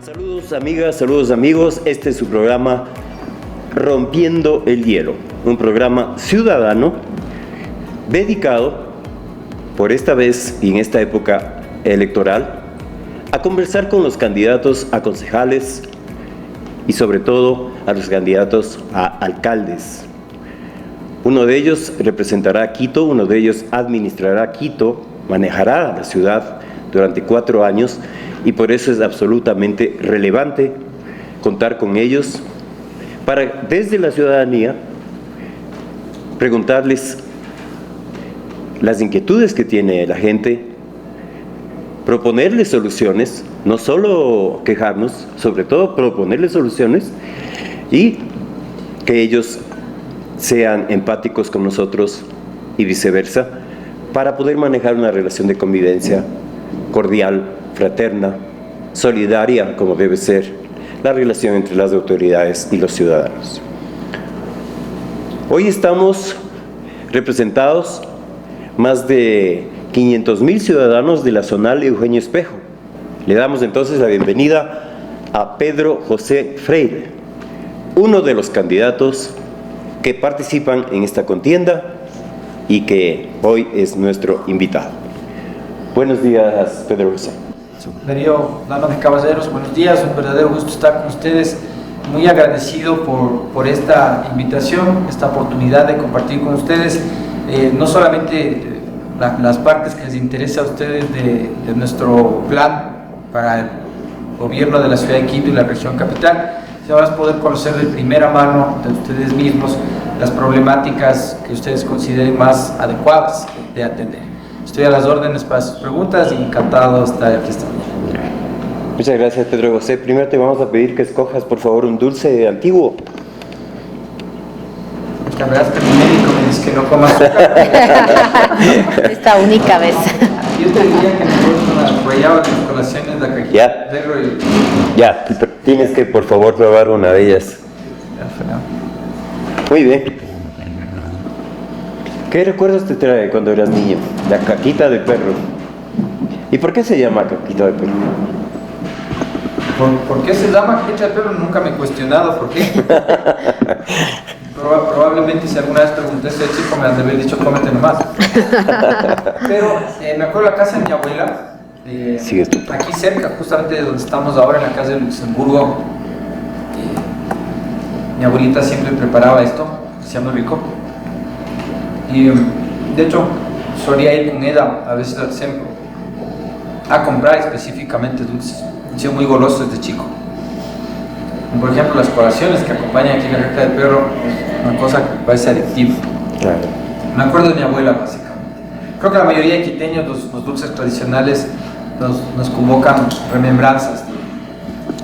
Saludos amigas, saludos amigos, este es su programa Rompiendo el Hielo, un programa ciudadano dedicado, por esta vez y en esta época electoral, a conversar con los candidatos a concejales y sobre todo a los candidatos a alcaldes. Uno de ellos representará a Quito, uno de ellos administrará Quito, manejará la ciudad durante 4 años y por eso es absolutamente relevante contar con ellos para, desde la ciudadanía, preguntarles las inquietudes que tiene la gente, proponerles soluciones, no solo quejarnos, sobre todo proponerles soluciones y que ellos sean empáticos con nosotros y viceversa, para poder manejar una relación de convivencia cordial, fraterna, solidaria, como debe ser la relación entre las autoridades y los ciudadanos. Hoy estamos representados más de 500.000 ciudadanos de la zonal Eugenio Espejo. Le damos entonces la bienvenida a Pedro José Freire, uno de los candidatos que participan en esta contienda y que hoy es nuestro invitado. Buenos días, Pedro José. Darío, damas y caballeros, buenos días, un verdadero gusto estar con ustedes, muy agradecido por esta invitación, esta oportunidad de compartir con ustedes, no solamente las partes que les interesa a ustedes de nuestro plan para el gobierno de la ciudad de Quito y la región capital, sino más poder conocer de primera mano de ustedes mismos las problemáticas que ustedes consideren más adecuadas de atender. Estoy a las órdenes para sus preguntas y encantado de estar aquí esta mañana. Muchas gracias, Pedro José. Primero te vamos a pedir que escojas, por favor, un dulce antiguo. La verdad es que mi médico me dice que no coma azúcar. Esta única vez. Yo te diría que me gusta una guayaba de las colaciones de acá. Ya. Ya, tienes que, por favor, probar una de ellas. Muy bien. ¿Qué recuerdos te trae cuando eras niño? La caquita de perro. ¿Y por qué se llama caquita de perro? ¿Por qué se llama caquita de perro? Nunca me he cuestionado por qué. Probablemente si alguna vez pregunté a ese chico me han de haber dicho cómete nomás. Pero me acuerdo de la casa de mi abuela. Aquí cerca, justamente de donde estamos ahora, en la casa de Luxemburgo. Mi abuelita siempre preparaba esto, hacía muy rico. Y de hecho solía ir con ella a veces al centro a comprar específicamente dulces. He sido muy goloso desde chico. Por ejemplo, las colaciones que acompañan aquí la caca de perro es una cosa que parece adictiva. Claro. Me acuerdo de mi abuela, básicamente. Creo que la mayoría de quiteños, los dulces tradicionales nos convocan remembranzas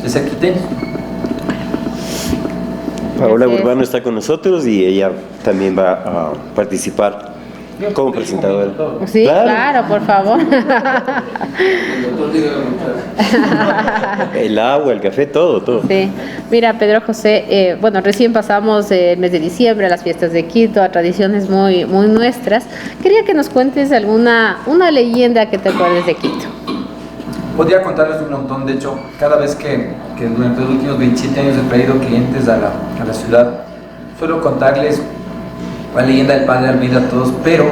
de ser quiteños. Paola Urbano está con nosotros y ella también va a participar como presentadora. Sí, claro, por favor. El agua, el café, todo. Sí. Mira, Pedro José, bueno, recién pasamos el mes de diciembre, las fiestas de Quito, a tradiciones muy nuestras. Quería que nos cuentes una leyenda que te acuerdes de Quito. Podría contarles un montón, de hecho, cada vez que durante los últimos 27 años he traído clientes a la ciudad, suelo contarles la leyenda del padre Almeida a todos, pero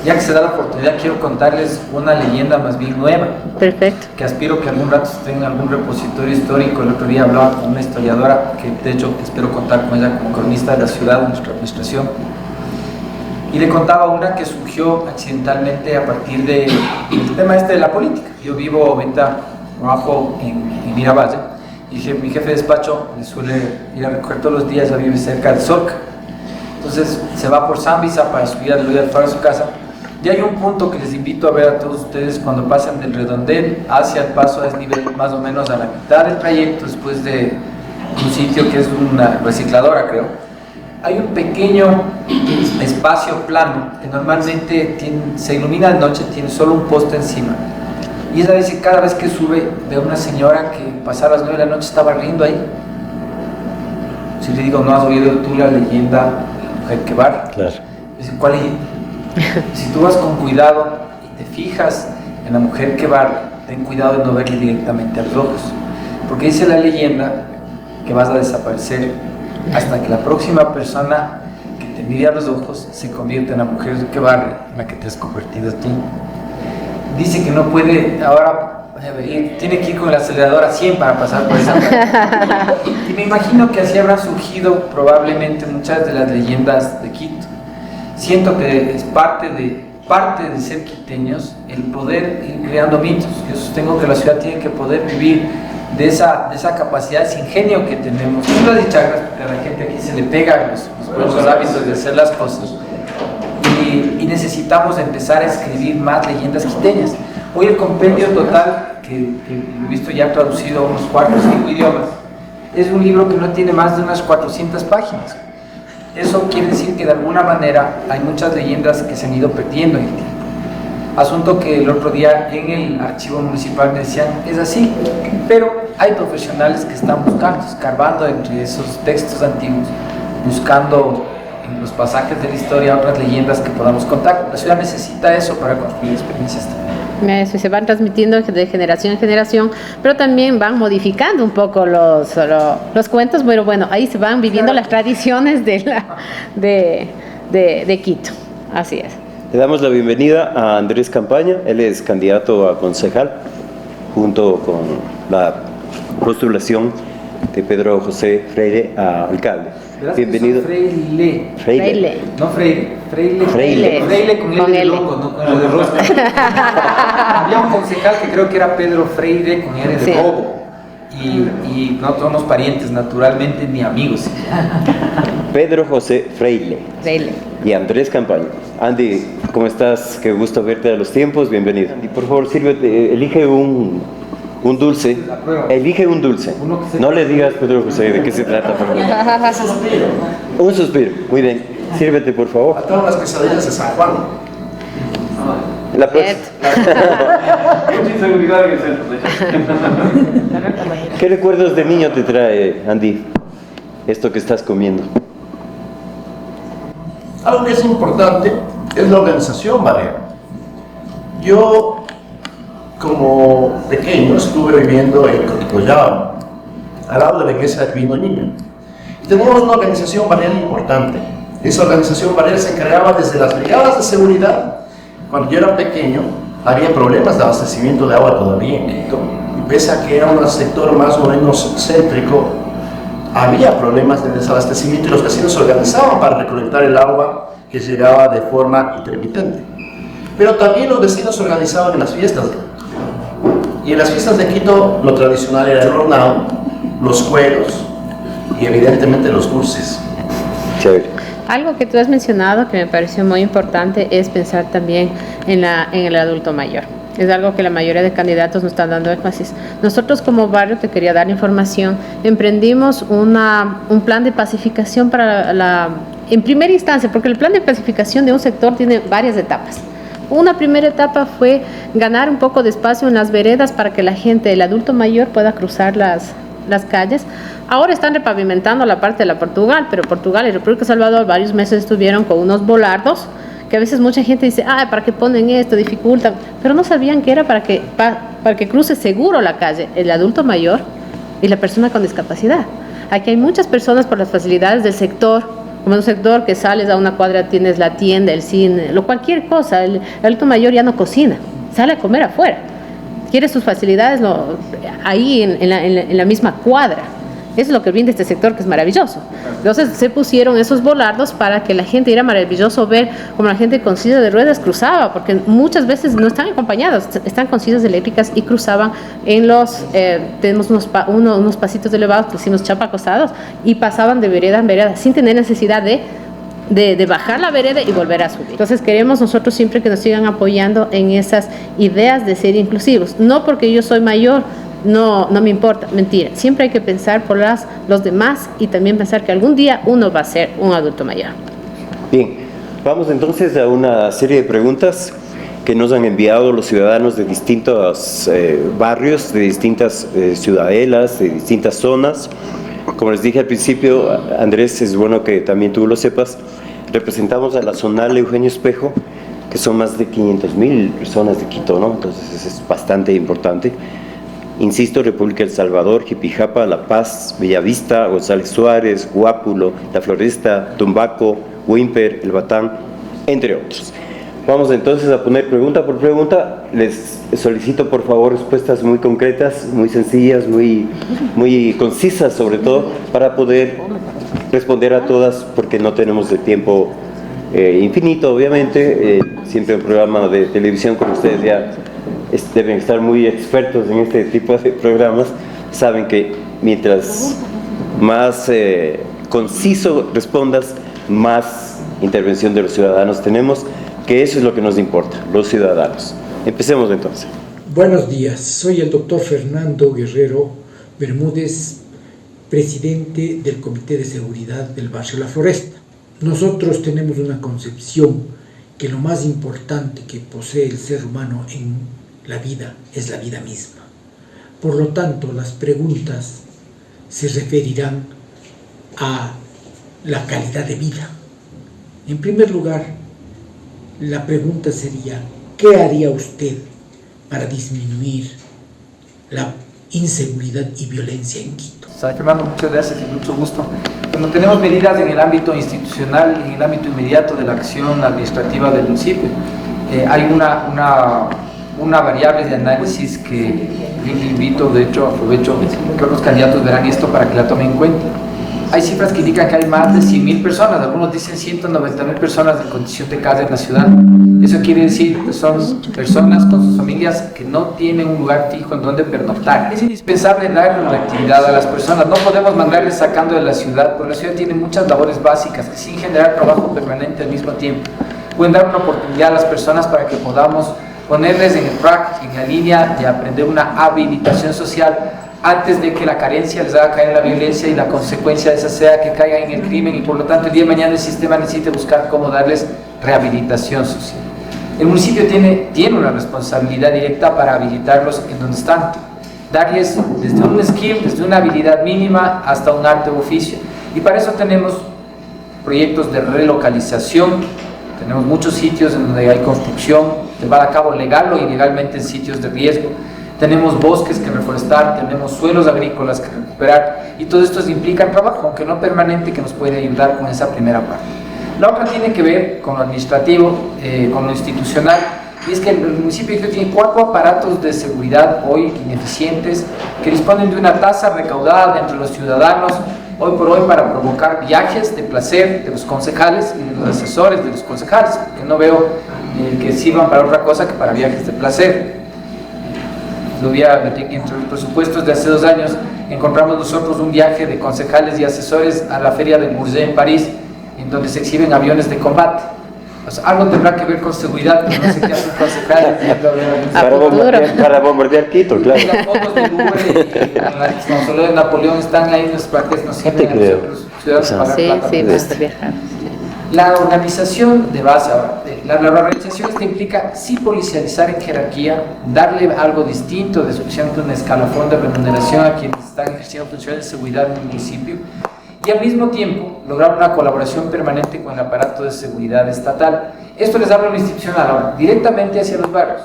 ya que se da la oportunidad quiero contarles una leyenda más bien nueva. Perfecto. Que aspiro que algún rato esté en algún repositorio histórico. El otro día hablaba con una historiadora que de hecho espero contar con ella como cronista de la ciudad, de nuestra administración. Y le contaba una que surgió accidentalmente a partir del tema de la política. Yo vivo ahorita, trabajo en Miravalle, y mi jefe de despacho le suele ir a recoger todos los días, ya vive cerca de Sorca. Entonces se va por Zambisa para subir al Luis Alfaro a su casa. Y hay un punto que les invito a ver a todos ustedes cuando pasan del Redondel hacia el paso a desnivel, más o menos a la mitad del trayecto, después de un sitio que es una recicladora, creo. Hay un pequeño espacio plano que normalmente se ilumina de noche, tiene solo un poste encima. Y ella dice, cada vez que sube, ve a una señora que pasaba las 9 de la noche estaba riendo ahí. Si le digo, ¿no has oído tú la leyenda de la mujer que barre? Claro. Dice, ¿cuál leyenda? Si tú vas con cuidado y te fijas en la mujer que barre, ten cuidado de no verle directamente a los ojos. porque dice la leyenda que vas a desaparecer hasta que la próxima persona que te mire a los ojos se convierta en la mujer que barre, en la que te has convertido tú. Dice que no puede ahora, tiene que ir con el acelerador a 100 para pasar por esa parte. Y me imagino que así habrán surgido probablemente muchas de las leyendas de Quito. Siento que es parte de ser quiteños el poder ir creando mitos. Yo sostengo que la ciudad tiene que poder vivir de esa capacidad, ese ingenio que tenemos. Tú lo has dicho, porque a la gente aquí se le pegan los buenos hábitos de hacer las cosas. Y necesitamos empezar a escribir más leyendas quiteñas. Hoy el compendio total, que he visto ya traducido a unos 4 o 5 idiomas, es un libro que no tiene más de unas 400 páginas. Eso quiere decir que de alguna manera hay muchas leyendas que se han ido perdiendo en el tiempo. Asunto que el otro día en el archivo municipal me decían, es así, pero hay profesionales que están buscando, escarbando entre esos textos antiguos, buscando en los pasajes de la historia otras leyendas que podamos contar. La ciudad necesita eso para construir experiencias también. Eso, y se van transmitiendo de generación en generación, pero también van modificando un poco los cuentos, pero bueno, ahí se van viviendo las tradiciones de Quito. Así es. Le damos la bienvenida a Andrés Campaña. Él es candidato a concejal junto con la postulación de Pedro José Freire a alcalde. Bienvenido. Freire. No Freire. Freire con L de loco, no con L de rosca. Había un concejal que creo que era Pedro Freire con L de bobo. Y no somos parientes naturalmente ni amigos. Pedro José Freire. Y Andrés Campaña. Andy, ¿cómo estás? Qué gusto verte a los tiempos. Bienvenido. Andy, por favor, sírvete, elige un dulce. Elige un dulce. No le digas, Pedro José, de qué se trata, por favor. Un suspiro. Muy bien. Sírvete, por favor. A todas las quesadillas de San Juan. La próxima. ¿Qué recuerdos de niño te trae, Andy, esto que estás comiendo? Algo que es importante es la organización, Barea. Yo, como pequeño, estuve viviendo en Coticollao, al lado de la iglesia de Pino Niño. Y teníamos una organización barrial importante. Esa organización barrial se encargaba desde las brigadas de seguridad. Cuando yo era pequeño, había problemas de abastecimiento de agua todavía en Quito. Y pese a que era un sector más o menos céntrico, había problemas de desabastecimiento y los vecinos se organizaban para recolectar el agua que llegaba de forma intermitente. Pero también los vecinos se organizaban en las fiestas. Y en las fiestas de Quito lo tradicional era el hornado, los cueros y evidentemente los dulces. Chévere. Algo que tú has mencionado que me pareció muy importante es pensar también en el adulto mayor. Es algo que la mayoría de candidatos nos están dando énfasis. Nosotros como barrio, te quería dar información, emprendimos un plan de pacificación en primera instancia, porque el plan de pacificación de un sector tiene varias etapas. Una primera etapa fue ganar un poco de espacio en las veredas para que la gente, el adulto mayor, pueda cruzar las calles. Ahora están repavimentando la parte de la Portugal, pero Portugal y República de Salvador varios meses estuvieron con unos volardos, que a veces mucha gente dice, ¿para qué ponen esto? Dificultan, pero no sabían que era para que cruce seguro la calle el adulto mayor y la persona con discapacidad. Aquí hay muchas personas por las facilidades del sector, como un sector que sales a una cuadra, tienes la tienda, el cine, cualquier cosa. El adulto mayor ya no cocina, sale a comer afuera, quiere sus facilidades ahí en la misma cuadra. Eso es lo que viene de este sector, que es maravilloso. Entonces se pusieron esos volardos para que la gente, era maravilloso ver cómo la gente con silla de ruedas cruzaba, porque muchas veces no están acompañados, están con sillas eléctricas y cruzaban tenemos unos pasitos elevados que decimos chapa acostados, y pasaban de vereda en vereda sin tener necesidad de bajar la vereda y volver a subir. Entonces queremos nosotros siempre que nos sigan apoyando en esas ideas de ser inclusivos. No porque yo soy mayor, no me importa, mentira. Siempre hay que pensar por los demás y también pensar que algún día uno va a ser un adulto mayor. Bien, vamos entonces a una serie de preguntas que nos han enviado los ciudadanos de distintos barrios, de distintas ciudadelas, de distintas zonas. Como les dije al principio, Andrés, es bueno que también tú lo sepas, representamos a la zonal Eugenio Espejo, que son más de 500,000 personas de Quito, ¿no? Entonces es bastante importante. Insisto, República El Salvador, Jipijapa, La Paz, Bellavista, González Suárez, Guápulo, La Floresta, Tumbaco, Wimper, El Batán, entre otros. Vamos entonces a poner pregunta por pregunta. Les solicito por favor respuestas muy concretas, muy sencillas, muy concisas sobre todo, para poder responder a todas, porque no tenemos el tiempo infinito, obviamente. Siempre un programa de televisión, como ustedes ya deben estar muy expertos en este tipo de programas, saben que mientras más conciso respondas, más intervención de los ciudadanos tenemos, que eso es lo que nos importa, los ciudadanos. Empecemos entonces. Buenos días, soy el doctor Fernando Guerrero Bermúdez, presidente del Comité de Seguridad del Barrio La Floresta. Nosotros tenemos una concepción que lo más importante que posee el ser humano en la vida es la vida misma. Por lo tanto, las preguntas se referirán a la calidad de vida. En primer lugar, la pregunta sería, ¿qué haría usted para disminuir la inseguridad y violencia en Quito? Fernando, muchas gracias y mucho gusto. Cuando tenemos medidas en el ámbito institucional y en el ámbito inmediato de la acción administrativa del municipio, hay una variable de análisis que yo invito, de hecho aprovecho que los candidatos verán esto para que la tomen en cuenta. Hay cifras que indican que hay más de 100.000 personas, algunos dicen 190.000 personas en condición de calle en la ciudad. Eso quiere decir que son personas con sus familias que no tienen un lugar fijo en donde pernoctar. Es indispensable darle una actividad a las personas, no podemos mandarles sacando de la ciudad, porque la ciudad tiene muchas labores básicas que sin generar trabajo permanente al mismo tiempo pueden dar una oportunidad a las personas para que podamos ponerles en el track, en la línea de aprender una habilitación social, antes de que la carencia les haga caer en la violencia y la consecuencia de esa sea que caigan en el crimen, y por lo tanto el día de mañana el sistema necesite buscar cómo darles rehabilitación social. El municipio tiene una responsabilidad directa para habilitarlos en donde están, darles desde un skill, desde una habilidad mínima hasta un arte o oficio, y para eso tenemos proyectos de relocalización. Tenemos muchos sitios en donde hay construcción llevada a cabo legal o ilegalmente en sitios de riesgo. Tenemos bosques que reforestar, tenemos suelos agrícolas que recuperar, y todo esto implica trabajo, aunque no permanente, que nos puede ayudar con esa primera parte. La otra tiene que ver con lo administrativo, con lo institucional, y es que el municipio tiene 4 aparatos de seguridad hoy ineficientes que disponen de una tasa recaudada entre los ciudadanos hoy por hoy para provocar viajes de placer de los concejales y de los asesores de los concejales, porque no veo que sirvan para otra cosa que para viajes de placer. Entre los presupuestos de hace 2 años encontramos nosotros un viaje de concejales y asesores a la feria de Bourget en París, en donde se exhiben aviones de combate. O sea, algo tendrá que ver con seguridad, pero no sé qué hacen concejales. Para bombardear Quito, claro. Y las fotos de Louvre y el mausoleo de Napoleón están ahí en los parques, nos sirven a los ciudadanos pagar plata. Sí, basta viajar. La organización de base ahora, la organización implica sí policializar en jerarquía, darle algo distinto, especialmente un escalafón de remuneración a quienes están ejerciendo funciones de seguridad en el municipio, y al mismo tiempo lograr una colaboración permanente con el aparato de seguridad estatal. Esto les habla a lo institucional ahora, directamente hacia los barrios.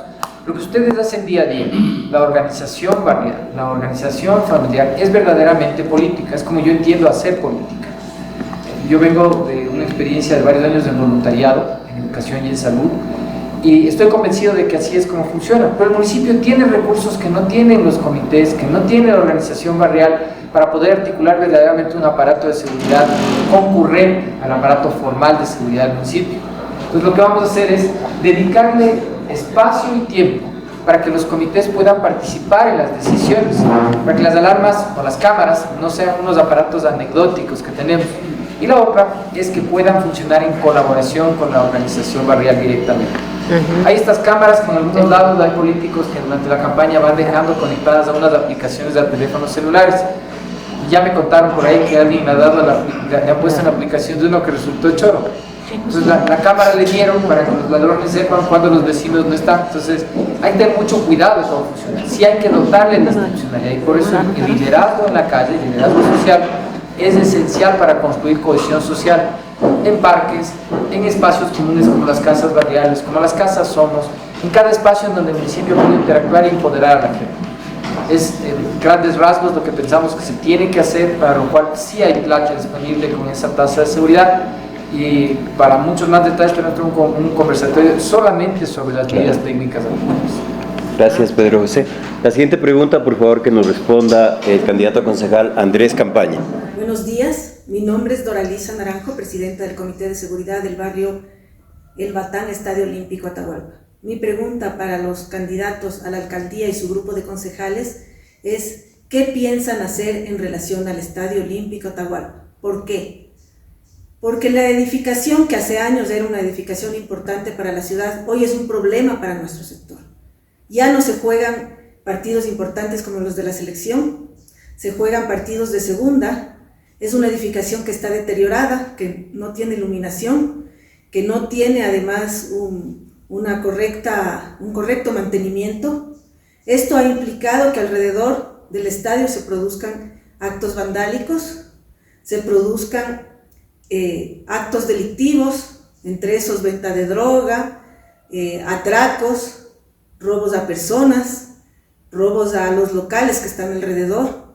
Lo que ustedes hacen día a día, la organización barrial, la organización familiar, es verdaderamente política, es como yo entiendo hacer política. Yo vengo de una experiencia de varios años de voluntariado en educación y en salud, y estoy convencido de que así es como funciona, pero el municipio tiene recursos que no tienen los comités, que no tiene la organización barrial, para poder articular verdaderamente un aparato de seguridad concurrente al aparato formal de seguridad del municipio. Entonces lo que vamos a hacer es dedicarle espacio y tiempo para que los comités puedan participar en las decisiones, para que las alarmas o las cámaras no sean unos aparatos anecdóticos que tenemos. Y la otra es que puedan funcionar en colaboración con la organización barrial directamente. Hay estas cámaras que en algunos lados hay políticos que durante la campaña van dejando conectadas a unas aplicaciones de teléfonos celulares. Y ya me contaron por ahí que alguien le ha puesto en la aplicación de uno que resultó choro. Entonces la cámara le dieron para que los ladrones sepan cuando los vecinos no están. Entonces hay que tener mucho cuidado de cómo funciona. Sí hay que dotarle la institucionalidad, y por eso el liderazgo en la calle, el liderazgo social, es esencial para construir cohesión social en parques, en espacios comunes como las casas barriales, como las casas Somos, en cada espacio en donde el municipio puede interactuar y empoderar a la gente. Es en grandes rasgos lo que pensamos que se tiene que hacer, para lo cual sí hay plata disponible con esa tasa de seguridad. Y para muchos más detalles tenemos un conversatorio solamente sobre las medidas técnicas adecuadas. Gracias, Pedro José. La siguiente pregunta, por favor, que nos responda el candidato a concejal Andrés Campaña. Buenos días, mi nombre es Doralisa Naranjo, presidenta del Comité de Seguridad del barrio El Batán, Estadio Olímpico Atahualpa. Mi pregunta para los candidatos a la alcaldía y su grupo de concejales es: ¿qué piensan hacer en relación al Estadio Olímpico Atahualpa? ¿Por qué? Porque la edificación, que hace años era una edificación importante para la ciudad, hoy es un problema para nuestro sector. Ya no se juegan partidos importantes como los de la selección, se juegan partidos de segunda. Es una edificación que está deteriorada, que no tiene iluminación, que no tiene además un correcto mantenimiento. Esto ha implicado que alrededor del estadio se produzcan actos vandálicos, se produzcan actos delictivos, entre esos venta de droga, atracos, robos a personas, robos a los locales que están alrededor.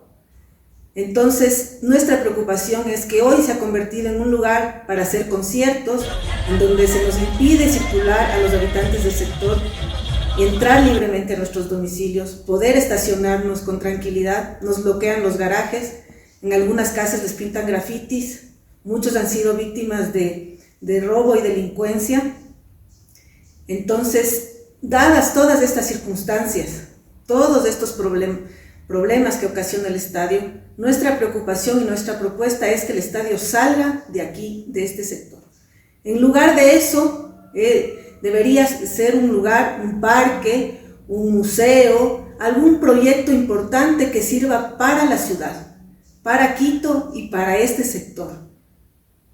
Entonces, nuestra preocupación es que hoy se ha convertido en un lugar para hacer conciertos, en donde se nos impide circular a los habitantes del sector y entrar libremente a nuestros domicilios, poder estacionarnos con tranquilidad. Nos bloquean los garajes, en algunas casas les pintan grafitis, muchos han sido víctimas de robo y delincuencia. Entonces, dadas todas estas circunstancias, todos estos problemas que ocasiona el estadio, nuestra preocupación y nuestra propuesta es que el estadio salga de aquí, de este sector. En lugar de eso, debería ser un lugar, un parque, un museo, algún proyecto importante que sirva para la ciudad, para Quito y para este sector.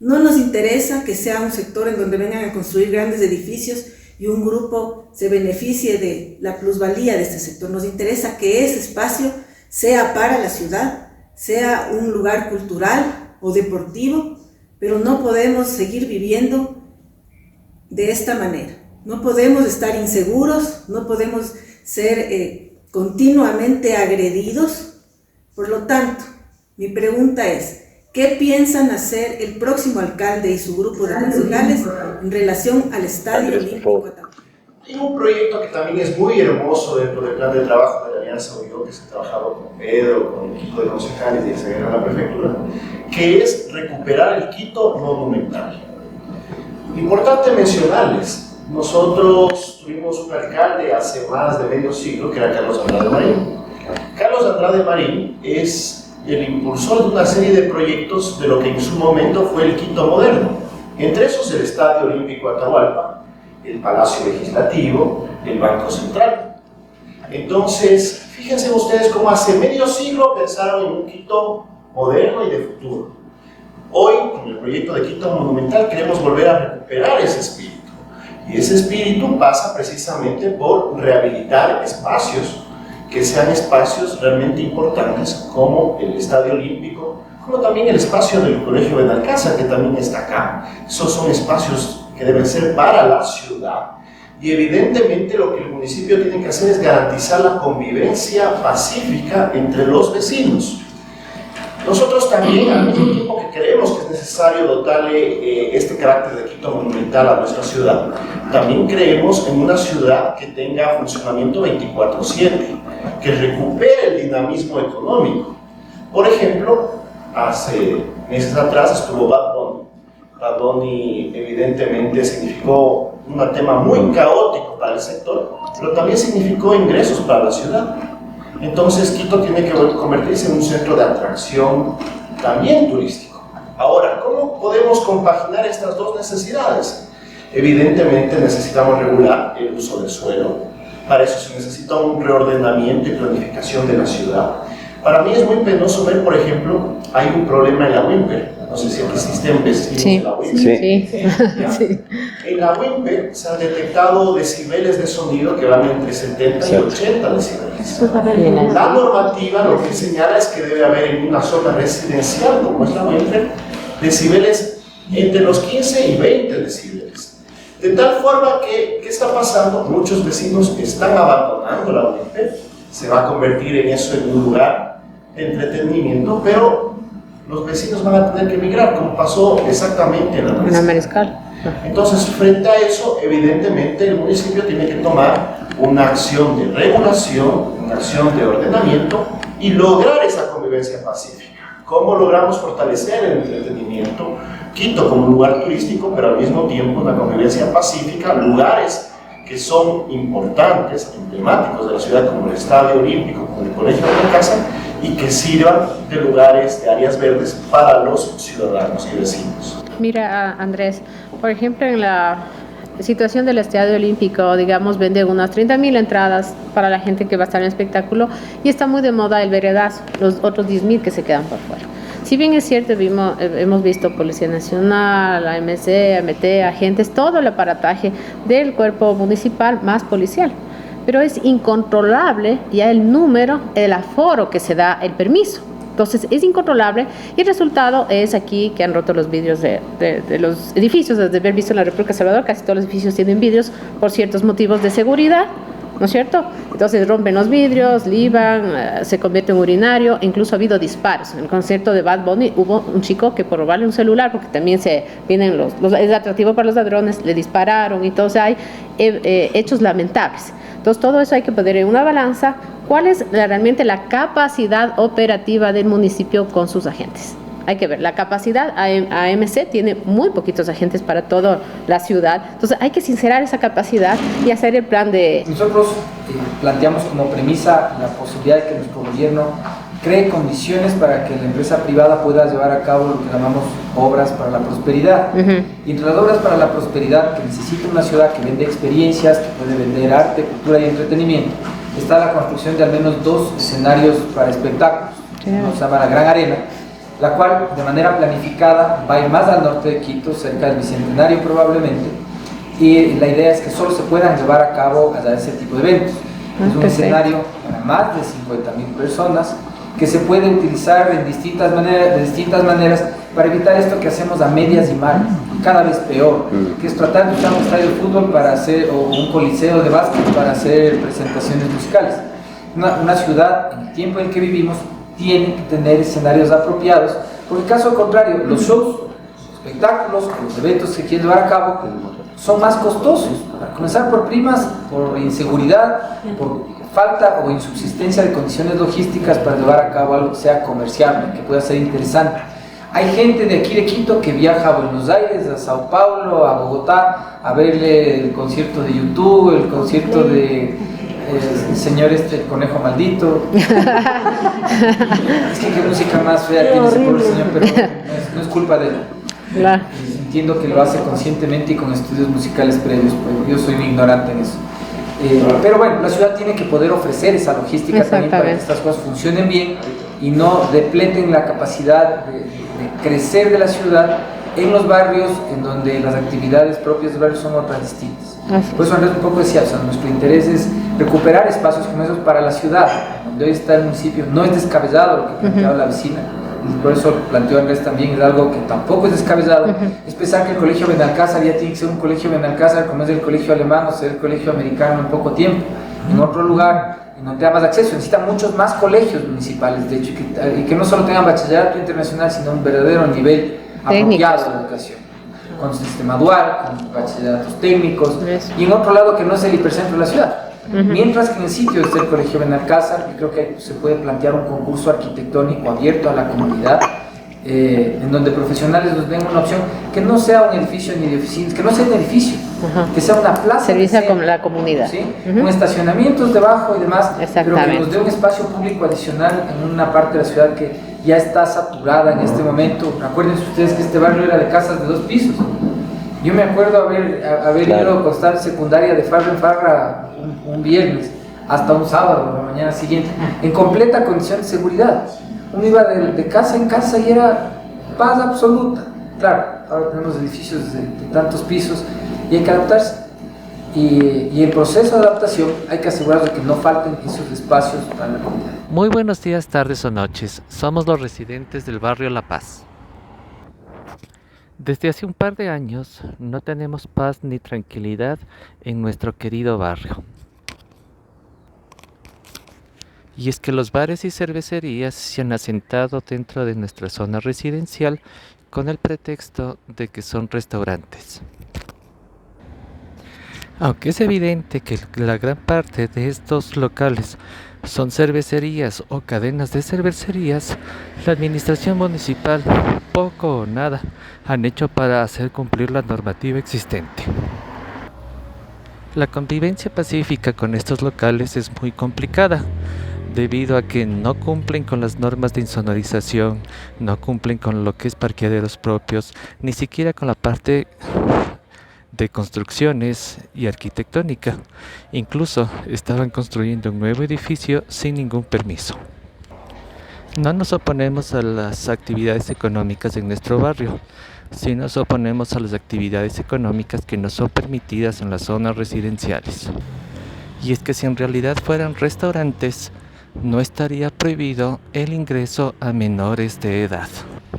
No nos interesa que sea un sector en donde vengan a construir grandes edificios y un grupo se beneficie de la plusvalía de este sector. Nos interesa que ese espacio sea para la ciudad, sea un lugar cultural o deportivo, pero no podemos seguir viviendo de esta manera. No podemos estar inseguros, no podemos ser continuamente agredidos. Por lo tanto, mi pregunta es: ¿qué piensan hacer el próximo alcalde y su grupo de concejales en relación al Estadio Olímpico Atahualpa? Hay un proyecto que también es muy hermoso dentro del plan de trabajo de la Alianza Oyo, que se ha trabajado con Pedro, con el equipo de concejales y se a la prefectura, que es recuperar el Quito monumental. Importante mencionarles, nosotros tuvimos un alcalde hace más de medio siglo, que era Carlos Andrade Marín. Carlos Andrade Marín es el impulsor de una serie de proyectos de lo que en su momento fue el Quito moderno. Entre esos, el Estadio Olímpico Atahualpa, el Palacio Legislativo, el Banco Central. Entonces, fíjense ustedes cómo hace medio siglo pensaron en un Quito moderno y de futuro. Hoy, con el proyecto de Quito Monumental, queremos volver a recuperar ese espíritu. Y ese espíritu pasa precisamente por rehabilitar espacios que sean espacios realmente importantes, como el Estadio Olímpico, como también el espacio del Colegio Benalcázar, que también está acá. Esos son espacios que deben ser para la ciudad. Y evidentemente lo que el municipio tiene que hacer es garantizar la convivencia pacífica entre los vecinos. Nosotros también, al mismo tiempo que creemos que es necesario dotarle este carácter de Quito monumental a nuestra ciudad, también creemos en una ciudad que tenga funcionamiento 24/7, que recupere el dinamismo económico. Por ejemplo, hace meses atrás estuvo Bad Bunny. Bad Bunny evidentemente significó un tema muy caótico para el sector, pero también significó ingresos para la ciudad. Entonces Quito tiene que convertirse en un centro de atracción también turístico. Ahora, ¿cómo podemos compaginar estas dos necesidades? Evidentemente necesitamos regular el uso del suelo. Para eso se necesita un reordenamiento y planificación de la ciudad. Para mí es muy penoso ver, por ejemplo, hay un problema en la Wimper. No sé si aquí existen vecinos de la Wimper. Sí. En la Wimper se han detectado decibeles de sonido que van entre 70 y 80 decibeles. La normativa lo que señala es que debe haber en una zona residencial, como es la Wimper, decibeles entre los 15 y 20 decibeles. De tal forma que, ¿qué está pasando? Muchos vecinos están abandonando la Wimper se va a convertir en eso, en un lugar de entretenimiento, pero los vecinos van a tener que emigrar, como pasó exactamente en la En la Mariscal. Entonces, frente a eso, evidentemente el municipio tiene que tomar una acción de regulación, una acción de ordenamiento y lograr esa convivencia pacífica. ¿Cómo logramos fortalecer el entretenimiento? Quito como un lugar turístico, pero al mismo tiempo una convivencia pacífica, lugares que son importantes, emblemáticos de la ciudad, como el Estadio Olímpico, como el Colegio de Alcázar, y que sirvan de lugares, de áreas verdes para los ciudadanos y vecinos. Mira, Andrés, por ejemplo, en la situación del Estadio Olímpico, digamos, venden unas 30.000 entradas para la gente que va a estar en el espectáculo y está muy de moda el veredazo, los otros 10.000 que se quedan por fuera. Si bien es cierto, hemos visto Policía Nacional, AMC, AMT, agentes, todo el aparataje del cuerpo municipal más policial, pero es incontrolable ya el número, el aforo que se da el permiso. Entonces es incontrolable y el resultado es aquí que han roto los vidrios de los edificios. Desde haber visto en la República de Salvador, casi todos los edificios tienen vidrios por ciertos motivos de seguridad, ¿no es cierto? Entonces rompen los vidrios, liban, se convierte en urinario, incluso ha habido disparos. En el concierto de Bad Bunny hubo un chico que por robarle un celular, porque también es atractivo para los ladrones, le dispararon y todo, o sea, hay hechos lamentables. Entonces todo eso hay que poner en una balanza. ¿Cuál es realmente la capacidad operativa del municipio con sus agentes? Hay que ver, la capacidad, AMC tiene muy poquitos agentes para toda la ciudad, entonces hay que sincerar esa capacidad y hacer el plan de... Nosotros planteamos como premisa la posibilidad de que nuestro gobierno cree condiciones para que la empresa privada pueda llevar a cabo lo que llamamos obras para la prosperidad. Y entre las obras para la prosperidad que necesita una ciudad que vende experiencias, que puede vender arte, cultura y entretenimiento, está la construcción de al menos 2 escenarios para espectáculos. Uno se llama la Gran Arena, la cual de manera planificada va a ir más al norte de Quito, cerca del Bicentenario probablemente, y la idea es que solo se puedan llevar a cabo ese tipo de eventos. Es un escenario para más de 50.000 personas que se puede utilizar de distintas maneras para evitar esto que hacemos a medias y mal, cada vez peor, que es tratar de usar un estadio de fútbol o un coliseo de básquet para hacer presentaciones musicales. Una ciudad, en el tiempo en el que vivimos, tiene que tener escenarios apropiados, porque caso contrario, los shows, los espectáculos, los eventos que quieren llevar a cabo son más costosos, para comenzar por primas, por inseguridad, por falta o insubsistencia de condiciones logísticas para llevar a cabo algo que sea comerciable, que pueda ser interesante. Hay gente de aquí de Quito que viaja a Buenos Aires, a Sao Paulo, a Bogotá, a verle el concierto de YouTube, el concierto de el señor el conejo maldito. Es que qué música más fea tiene ese pobre señor, pero no es culpa de él. Entiendo que lo hace conscientemente y con estudios musicales previos, pues yo soy un ignorante en eso. Pero bueno, la ciudad tiene que poder ofrecer esa logística también para que estas cosas funcionen bien y no depleten la capacidad de crecer de la ciudad en los barrios en donde las actividades propias del barrio son otras distintas. Por eso Andrés un poco decía, o sea, nuestro interés es recuperar espacios como esos para la ciudad, donde hoy está el municipio. No es descabellado lo que planteaba la vecina, y por eso planteó Andrés también, es algo que tampoco es descabellado, es pensar que el colegio Benalcázar ya tiene que ser un colegio Benalcázar como es el colegio alemán o ser el colegio americano en poco tiempo, en otro lugar, y no tenga más acceso. Necesita muchos más colegios municipales, de hecho, y que no solo tengan bachillerato internacional, sino un verdadero nivel apropiado de educación, con sistema dual, con bachilleratos técnicos, y en otro lado que no es el hipercentro de la ciudad. Mientras que en el sitio está el Colegio Benalcázar, y creo que se puede plantear un concurso arquitectónico abierto a la comunidad, en donde profesionales nos den una opción que no sea un edificio ni de oficinas, que no sea un edificio, que sea una plaza. Servicio con la comunidad. ¿Sí? Con estacionamientos debajo y demás, pero que nos dé un espacio público adicional en una parte de la ciudad que ya está saturada en este momento. Acuérdense ustedes que este barrio era de casas de 2 pisos. Yo me acuerdo haber ido a costar secundaria de farra en farra un viernes hasta un sábado, la mañana siguiente, en completa condición de seguridad. Uno iba de casa en casa y era paz absoluta. Claro, ahora tenemos edificios de tantos pisos y hay que adaptarse. Y el proceso de adaptación hay que asegurarse de que no falten esos espacios para la comunidad. Muy buenos días, tardes o noches. Somos los residentes del barrio La Paz. Desde hace un par de años no tenemos paz ni tranquilidad en nuestro querido barrio. Y es que los bares y cervecerías se han asentado dentro de nuestra zona residencial con el pretexto de que son restaurantes. Aunque es evidente que la gran parte de estos locales son cervecerías o cadenas de cervecerías, la administración municipal poco o nada han hecho para hacer cumplir la normativa existente. La convivencia pacífica con estos locales es muy complicada, debido a que no cumplen con las normas de insonorización, no cumplen con lo que es parqueaderos propios, ni siquiera con la parte de construcciones y arquitectónica. Incluso estaban construyendo un nuevo edificio sin ningún permiso. No nos oponemos a las actividades económicas en nuestro barrio, sí nos oponemos a las actividades económicas que no son permitidas en las zonas residenciales. Y es que si en realidad fueran restaurantes, no estaría prohibido el ingreso a menores de edad.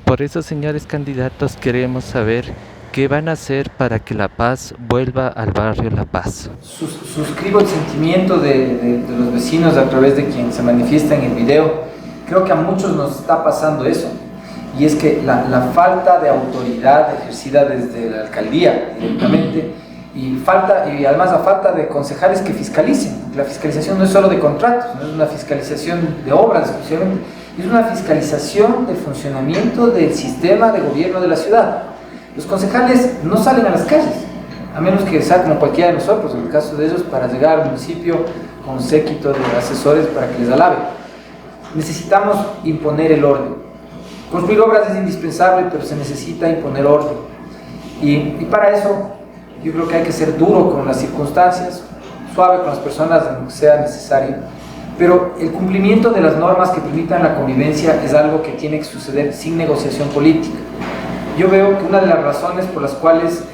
Por eso, señores candidatos, queremos saber qué van a hacer para que La Paz vuelva al barrio La Paz. Suscribo el sentimiento de los vecinos a través de quien se manifiesta en el video. Creo que a muchos nos está pasando eso, y es que la falta de autoridad ejercida desde la alcaldía directamente, y además la falta de concejales que fiscalicen. La fiscalización no es solo de contratos, no es una fiscalización de obras exclusivamente, es una fiscalización del funcionamiento del sistema de gobierno de la ciudad. Los concejales no salen a las calles, a menos que sea como cualquiera de nosotros, en el caso de ellos, para llegar al municipio con un séquito de asesores para que les alabe. Necesitamos imponer el orden. Construir obras es indispensable, pero se necesita imponer orden. Y para eso yo creo que hay que ser duro con las circunstancias, suave con las personas en lo que sea necesario, pero el cumplimiento de las normas que permitan la convivencia es algo que tiene que suceder sin negociación política. Yo veo que una de las razones por las cuales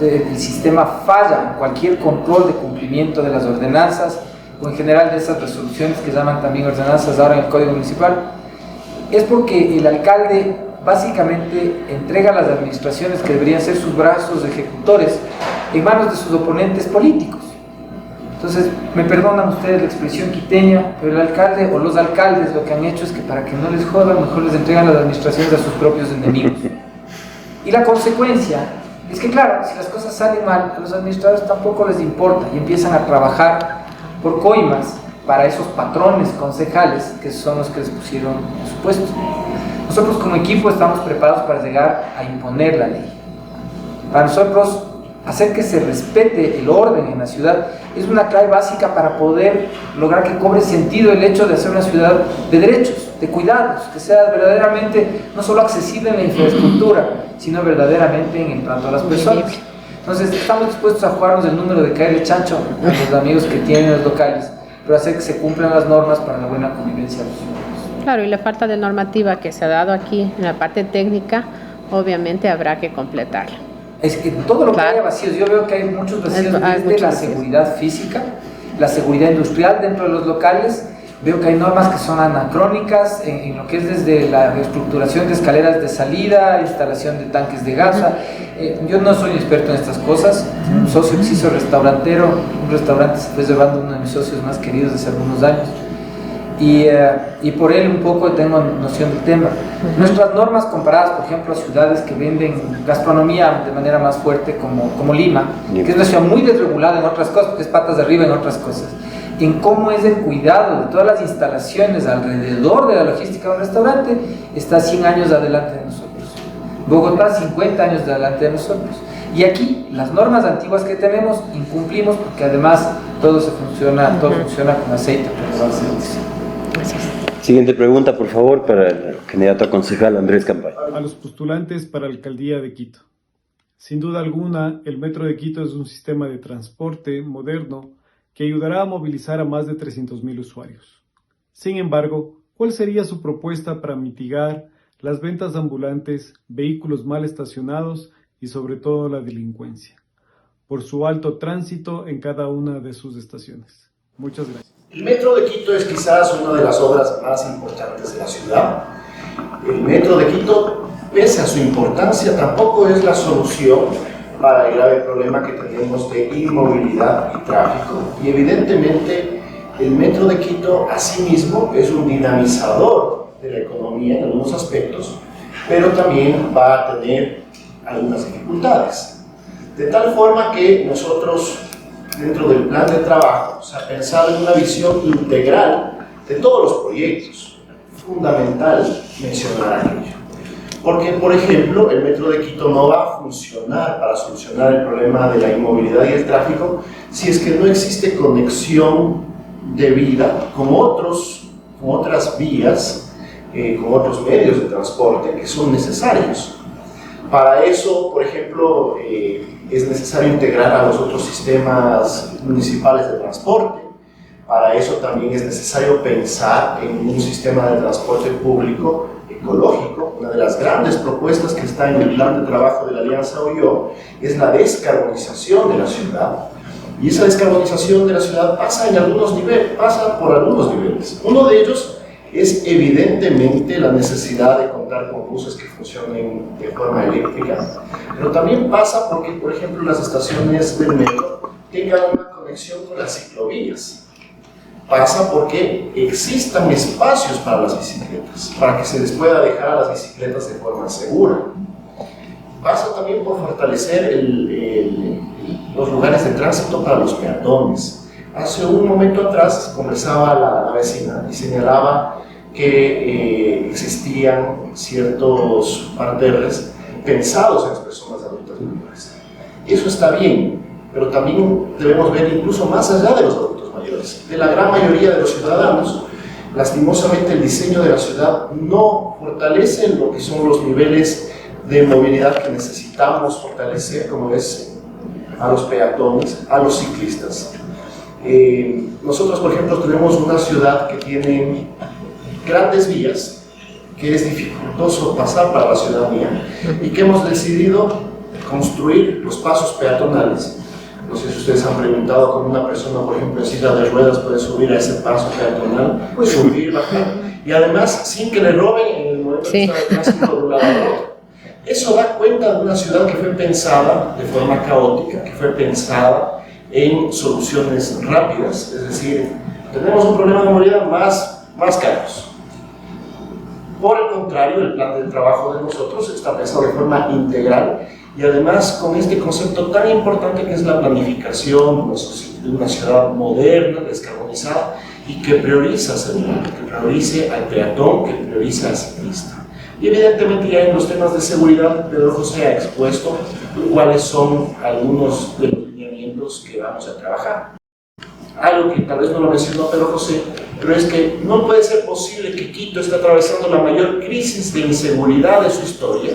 el sistema falla en cualquier control de cumplimiento de las ordenanzas o en general de esas resoluciones que llaman también ordenanzas ahora en el Código Municipal, es porque el alcalde básicamente entrega las administraciones que deberían ser sus brazos ejecutores en manos de sus oponentes políticos. Entonces, me perdonan ustedes la expresión quiteña, pero el alcalde o los alcaldes lo que han hecho es que para que no les jodan, mejor les entregan las administraciones a sus propios enemigos. Y la consecuencia es que, claro, si las cosas salen mal, a los administradores tampoco les importa y empiezan a trabajar por coimas para esos patrones concejales que son los que les pusieron en su puesto. Nosotros como equipo estamos preparados para llegar a imponer la ley. Para nosotros, hacer que se respete el orden en la ciudad es una clave básica para poder lograr que cobre sentido el hecho de hacer una ciudad de derechos, de cuidados, que sea verdaderamente no solo accesible en la infraestructura, sino verdaderamente en el trato a las personas. Entonces, estamos dispuestos a jugarnos el número de caer el chancho a los amigos que tienen los locales, pero hacer que se cumplan las normas para la buena convivencia de los ciudadanos. Claro, y la falta de normativa que se ha dado aquí en la parte técnica, obviamente habrá que completarla. Es que todo lo que haya vacíos, yo veo que hay muchos vacíos desde la seguridad física, la seguridad industrial dentro de los locales. Veo que hay normas que son anacrónicas en lo que es desde la reestructuración de escaleras de salida, instalación de tanques de gas. Yo no soy experto en estas cosas. Un socio que se hizo restaurantero, un restaurante se fue llevando uno de mis socios más queridos desde hace algunos años. Y por él un poco tengo noción del tema. Nuestras normas comparadas, por ejemplo, a ciudades que venden gastronomía de manera más fuerte como Lima, que es una ciudad muy desregulada en otras cosas, porque es patas de arriba en otras cosas, en cómo es el cuidado de todas las instalaciones alrededor de la logística de un restaurante, está 100 años adelante de nosotros. Bogotá 50 años adelante de nosotros. Y aquí las normas antiguas que tenemos incumplimos porque además todo funciona con aceite. Siguiente pregunta, por favor, para el candidato a concejal Andrés Campaña. A los postulantes para la alcaldía de Quito. Sin duda alguna, el Metro de Quito es un sistema de transporte moderno que ayudará a movilizar a más de 300.000 usuarios. Sin embargo, ¿cuál sería su propuesta para mitigar las ventas ambulantes, vehículos mal estacionados y sobre todo la delincuencia, por su alto tránsito en cada una de sus estaciones? Muchas gracias. El Metro de Quito es quizás una de las obras más importantes de la ciudad. El Metro de Quito, pese a su importancia, tampoco es la solución para el grave problema que tenemos de inmovilidad y tráfico. Y evidentemente el Metro de Quito asimismo es un dinamizador de la economía en algunos aspectos, pero también va a tener algunas dificultades. De tal forma que nosotros, dentro del plan de trabajo, se ha pensado en una visión integral de todos los proyectos. Fundamental mencionar aquello. Porque, por ejemplo, el Metro de Quito no va a funcionar para solucionar el problema de la inmovilidad y el tráfico si es que no existe conexión debida con otras vías, con otros medios de transporte que son necesarios. Para eso, por ejemplo, es necesario integrar a los otros sistemas municipales de transporte. Para eso también es necesario pensar en un sistema de transporte público ecológico. Una de las grandes propuestas que está en el plan de trabajo de la Alianza OYO es la descarbonización de la ciudad. Y esa descarbonización de la ciudad pasa por algunos niveles. Uno de ellos es evidentemente la necesidad de contar con buses que funcionen de forma eléctrica, pero también pasa porque, por ejemplo, las estaciones del metro tengan una conexión con las ciclovías. Pasa porque existan espacios para las bicicletas, para que se les pueda dejar a las bicicletas de forma segura. Pasa también por fortalecer los lugares de tránsito para los peatones. Hace un momento atrás conversaba la vecina y señalaba que existían ciertos parterres pensados en las personas adultas mayores. Eso está bien, pero también debemos ver incluso más allá de los adultos mayores. De la gran mayoría de los ciudadanos, lastimosamente el diseño de la ciudad no fortalece lo que son los niveles de movilidad que necesitamos fortalecer, como es a los peatones, a los ciclistas. Nosotros, por ejemplo, tenemos una ciudad que tiene grandes vías, que es dificultoso pasar para la ciudadanía, y que hemos decidido construir los pasos peatonales. No sé si ustedes han preguntado cómo una persona, por ejemplo, en silla de ruedas puede subir a ese paso peatonal, subir, bajar, y además sin que le roben en el momento que está tránsito de un lado al otro. Eso da cuenta de una ciudad que fue pensada de forma caótica, que fue pensada en soluciones rápidas, es decir, tenemos un problema de movilidad más caros. Por el contrario, el plan de trabajo de nosotros está pensado de forma integral y además con este concepto tan importante que es la planificación de una ciudad moderna, descarbonizada y que prioriza seguridad, que priorice al peatón, que priorice al ciclista. Y evidentemente ya en los temas de seguridad, Pedro José ha expuesto cuáles son algunos de los lineamientos que vamos a trabajar. Algo que tal vez no lo mencionó Pedro José, pero es que no puede ser posible que Quito esté atravesando la mayor crisis de inseguridad de su historia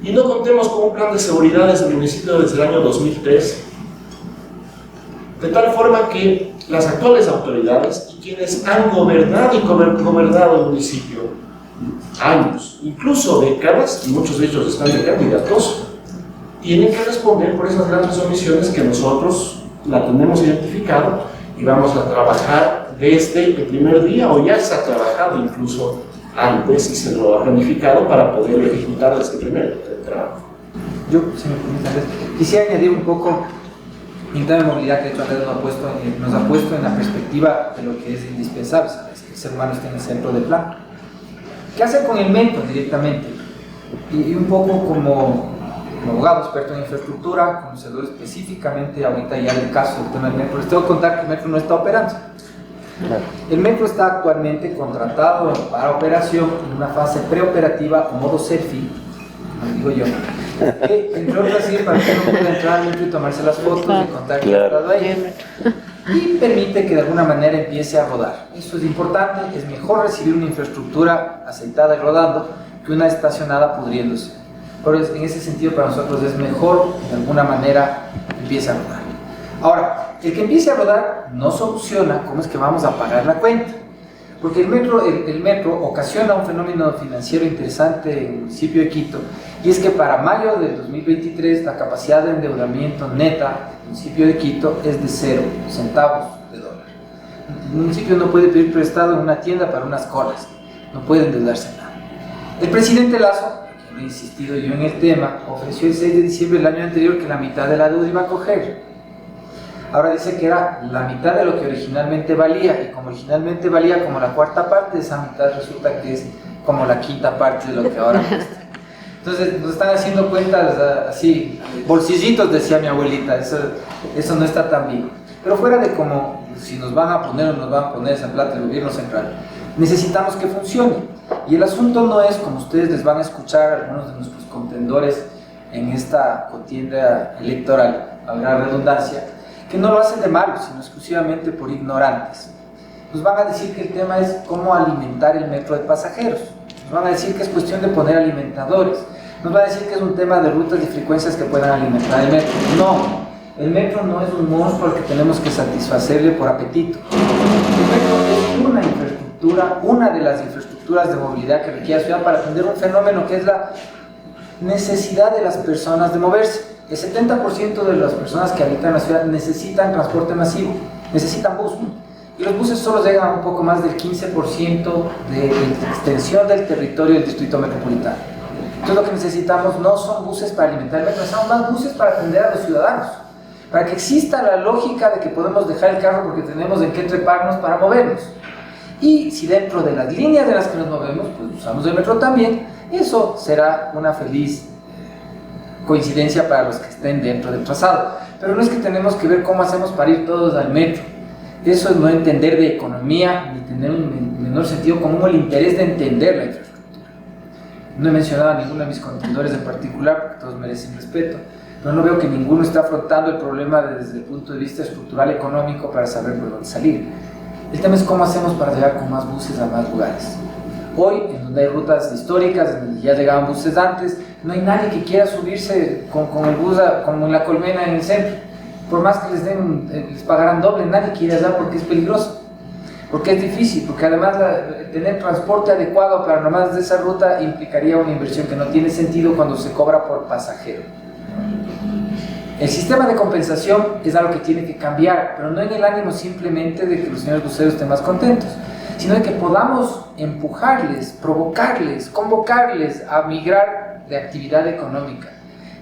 y no contemos con un plan de seguridad desde el municipio desde el año 2003, de tal forma que las actuales autoridades y quienes han gobernado y gobernado el municipio años, incluso décadas, y muchos de ellos están de candidatos, tienen que responder por esas grandes omisiones que nosotros la tenemos identificado y vamos a trabajar desde el primer día, o ya se ha trabajado incluso antes y se lo ha planificado para poder ejecutar desde el primer trabajo. Yo, si me permiten, quisiera añadir un poco el tema de movilidad que de hecho Andrés nos ha puesto en la perspectiva de lo que es indispensable, ¿sabes? Que el ser humano esté en el centro del plan. ¿Qué hacer con el metro directamente? Y un poco como abogado experto en infraestructura, conocedor específicamente ahorita ya del caso del tema del metro, les tengo que contar que el metro no está operando. El metro está actualmente contratado para operación en una fase preoperativa o modo selfie, como digo yo, que entre otras sirve para que uno pueda entrar al metro y tomarse las fotos y contar que ha estado ahí, y permite que de alguna manera empiece a rodar. Eso es importante, es mejor recibir una infraestructura aceitada y rodando que una estacionada pudriéndose. Pero en ese sentido para nosotros es mejor de alguna manera empiece a rodar. Ahora, el que empiece a rodar no soluciona cómo es que vamos a pagar la cuenta, porque el metro ocasiona un fenómeno financiero interesante en el municipio de Quito, y es que para mayo del 2023 la capacidad de endeudamiento neta del municipio de Quito es de 0 centavos de dólar. El municipio no puede pedir prestado en una tienda para unas colas, no puede endeudarse nada. El presidente Lazo, he insistido yo en el tema, ofreció el 6 de diciembre del año anterior que la mitad de la deuda iba a coger. Ahora dice que era la mitad de lo que originalmente valía, y como originalmente valía como la cuarta parte de esa mitad, resulta que es como la quinta parte de lo que ahora cuesta. Entonces nos están haciendo cuentas así, bolsillitos, decía mi abuelita, eso no está tan bien. Pero fuera de como si nos van a poner o nos van a poner esa plata del gobierno central, necesitamos que funcione. Y el asunto no es, como ustedes les van a escuchar a algunos de nuestros contendores en esta contienda electoral, a la redundancia, que no lo hacen de malo, sino exclusivamente por ignorantes. Nos van a decir que el tema es cómo alimentar el metro de pasajeros. Nos van a decir que es cuestión de poner alimentadores. Nos van a decir que es un tema de rutas y frecuencias que puedan alimentar el metro. No, el metro no es un monstruo al que tenemos que satisfacerle por apetito. El metro es una infraestructura, una de las infraestructuras de movilidad que requiere la ciudad para atender un fenómeno que es la necesidad de las personas de moverse. El 70% de las personas que habitan la ciudad necesitan transporte masivo, necesitan bus. Y los buses solo llegan a un poco más del 15% de extensión del territorio del distrito metropolitano. Entonces lo que necesitamos no son buses para alimentar el metro, son más buses para atender a los ciudadanos, para que exista la lógica de que podemos dejar el carro porque tenemos en qué treparnos para movernos. Y si dentro de las líneas de las que nos movemos, pues usamos el metro también, eso será una feliz coincidencia para los que estén dentro del trazado. Pero no es que tenemos que ver cómo hacemos para ir todos al metro. Eso es no entender de economía ni tener un menor sentido común el interés de entender la infraestructura. No he mencionado a ninguno de mis contendores en particular porque todos merecen respeto, pero no veo que ninguno esté afrontando el problema desde el punto de vista estructural económico para saber por dónde salir. El tema es cómo hacemos para llegar con más buses a más lugares. Hoy, en donde hay rutas históricas, en donde ya llegaban buses antes, no hay nadie que quiera subirse con el bus como en La Colmena en el centro. Por más que les pagarán doble, nadie quiere allá porque es peligroso, porque es difícil, porque además tener transporte adecuado para nomás de esa ruta implicaría una inversión que no tiene sentido cuando se cobra por pasajero. El sistema de compensación es algo que tiene que cambiar, pero no en el ánimo simplemente de que los señores buceros estén más contentos, sino de que podamos empujarles, provocarles, convocarles a migrar de actividad económica,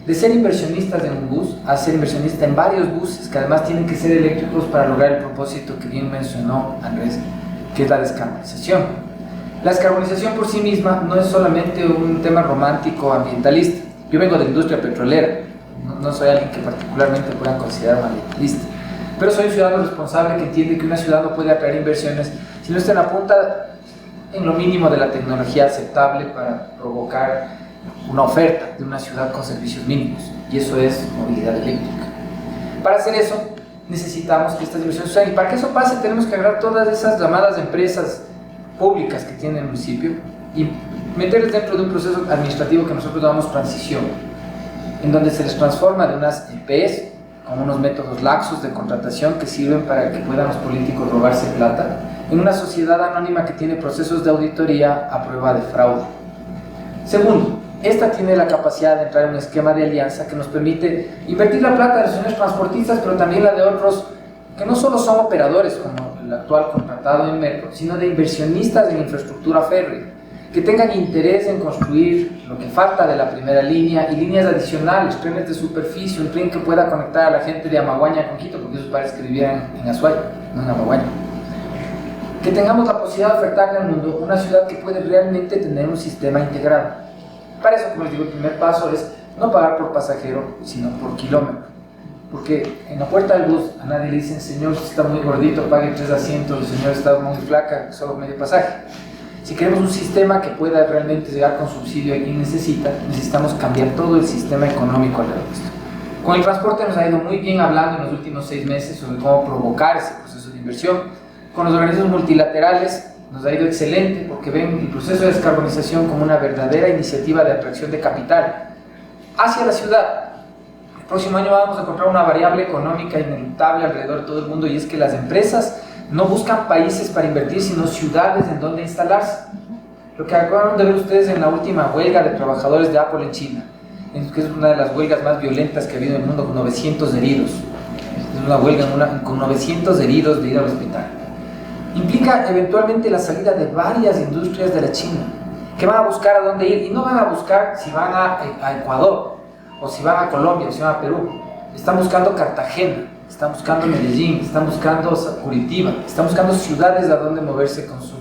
de ser inversionistas en un bus a ser inversionistas en varios buses que además tienen que ser eléctricos para lograr el propósito que bien mencionó Andrés, que es la descarbonización. La descarbonización por sí misma no es solamente un tema romántico ambientalista. Yo vengo de la industria petrolera, no soy alguien que particularmente puedan considerar un ambientalista, pero soy un ciudadano responsable que entiende que una ciudad no puede atraer inversiones si no está en la punta, en lo mínimo, de la tecnología aceptable para provocar una oferta de una ciudad con servicios mínimos, y eso es movilidad eléctrica. Para hacer eso necesitamos que estas inversiones sucedan, y para que eso pase tenemos que agarrar todas esas llamadas empresas públicas que tiene el municipio y meterles dentro de un proceso administrativo que nosotros llamamos transición, en donde se les transforma de unas EPs con unos métodos laxos de contratación que sirven para que puedan los políticos robarse plata, en una sociedad anónima que tiene procesos de auditoría a prueba de fraude. Segundo, esta tiene la capacidad de entrar en un esquema de alianza que nos permite invertir la plata de los señores transportistas, pero también la de otros que no solo son operadores como el actual contratado en Metro, sino de inversionistas en infraestructura férrea, que tengan interés en construir lo que falta de la primera línea y líneas adicionales, trenes de superficie, un tren que pueda conectar a la gente de Amaguaña con Quito, porque esos padres que vivían en Azuay, no en Amaguaña. Que tengamos la posibilidad de ofertarle al mundo una ciudad que puede realmente tener un sistema integrado. Para eso, como les digo, el primer paso es no pagar por pasajero, sino por kilómetro. Porque en la puerta del bus a nadie le dicen: señor, usted está muy gordito, pague 3 asientos, el señor está muy flaca, solo medio pasaje. Si queremos un sistema que pueda realmente llegar con subsidio a quien necesita, necesitamos cambiar todo el sistema económico alrededor de esto. Con el transporte nos ha ido muy bien hablando en los últimos 6 meses sobre cómo provocar ese proceso de inversión. Con los organismos multilaterales nos ha ido excelente porque ven el proceso de descarbonización como una verdadera iniciativa de atracción de capital hacia la ciudad. El próximo año vamos a encontrar una variable económica ineluctable alrededor de todo el mundo, y es que las empresas no buscan países para invertir, sino ciudades en donde instalarse. Lo que acabaron de ver ustedes en la última huelga de trabajadores de Apple en China, que es una de las huelgas más violentas que ha habido en el mundo, con 900 heridos. Es una huelga con 900 heridos de ir al hospital. Implica eventualmente la salida de varias industrias de la China, que van a buscar a dónde ir, y no van a buscar si van a Ecuador, o si van a Colombia, o si van a Perú. Están buscando Cartagena, están buscando Medellín, están buscando Curitiba, están buscando ciudades a donde moverse con sus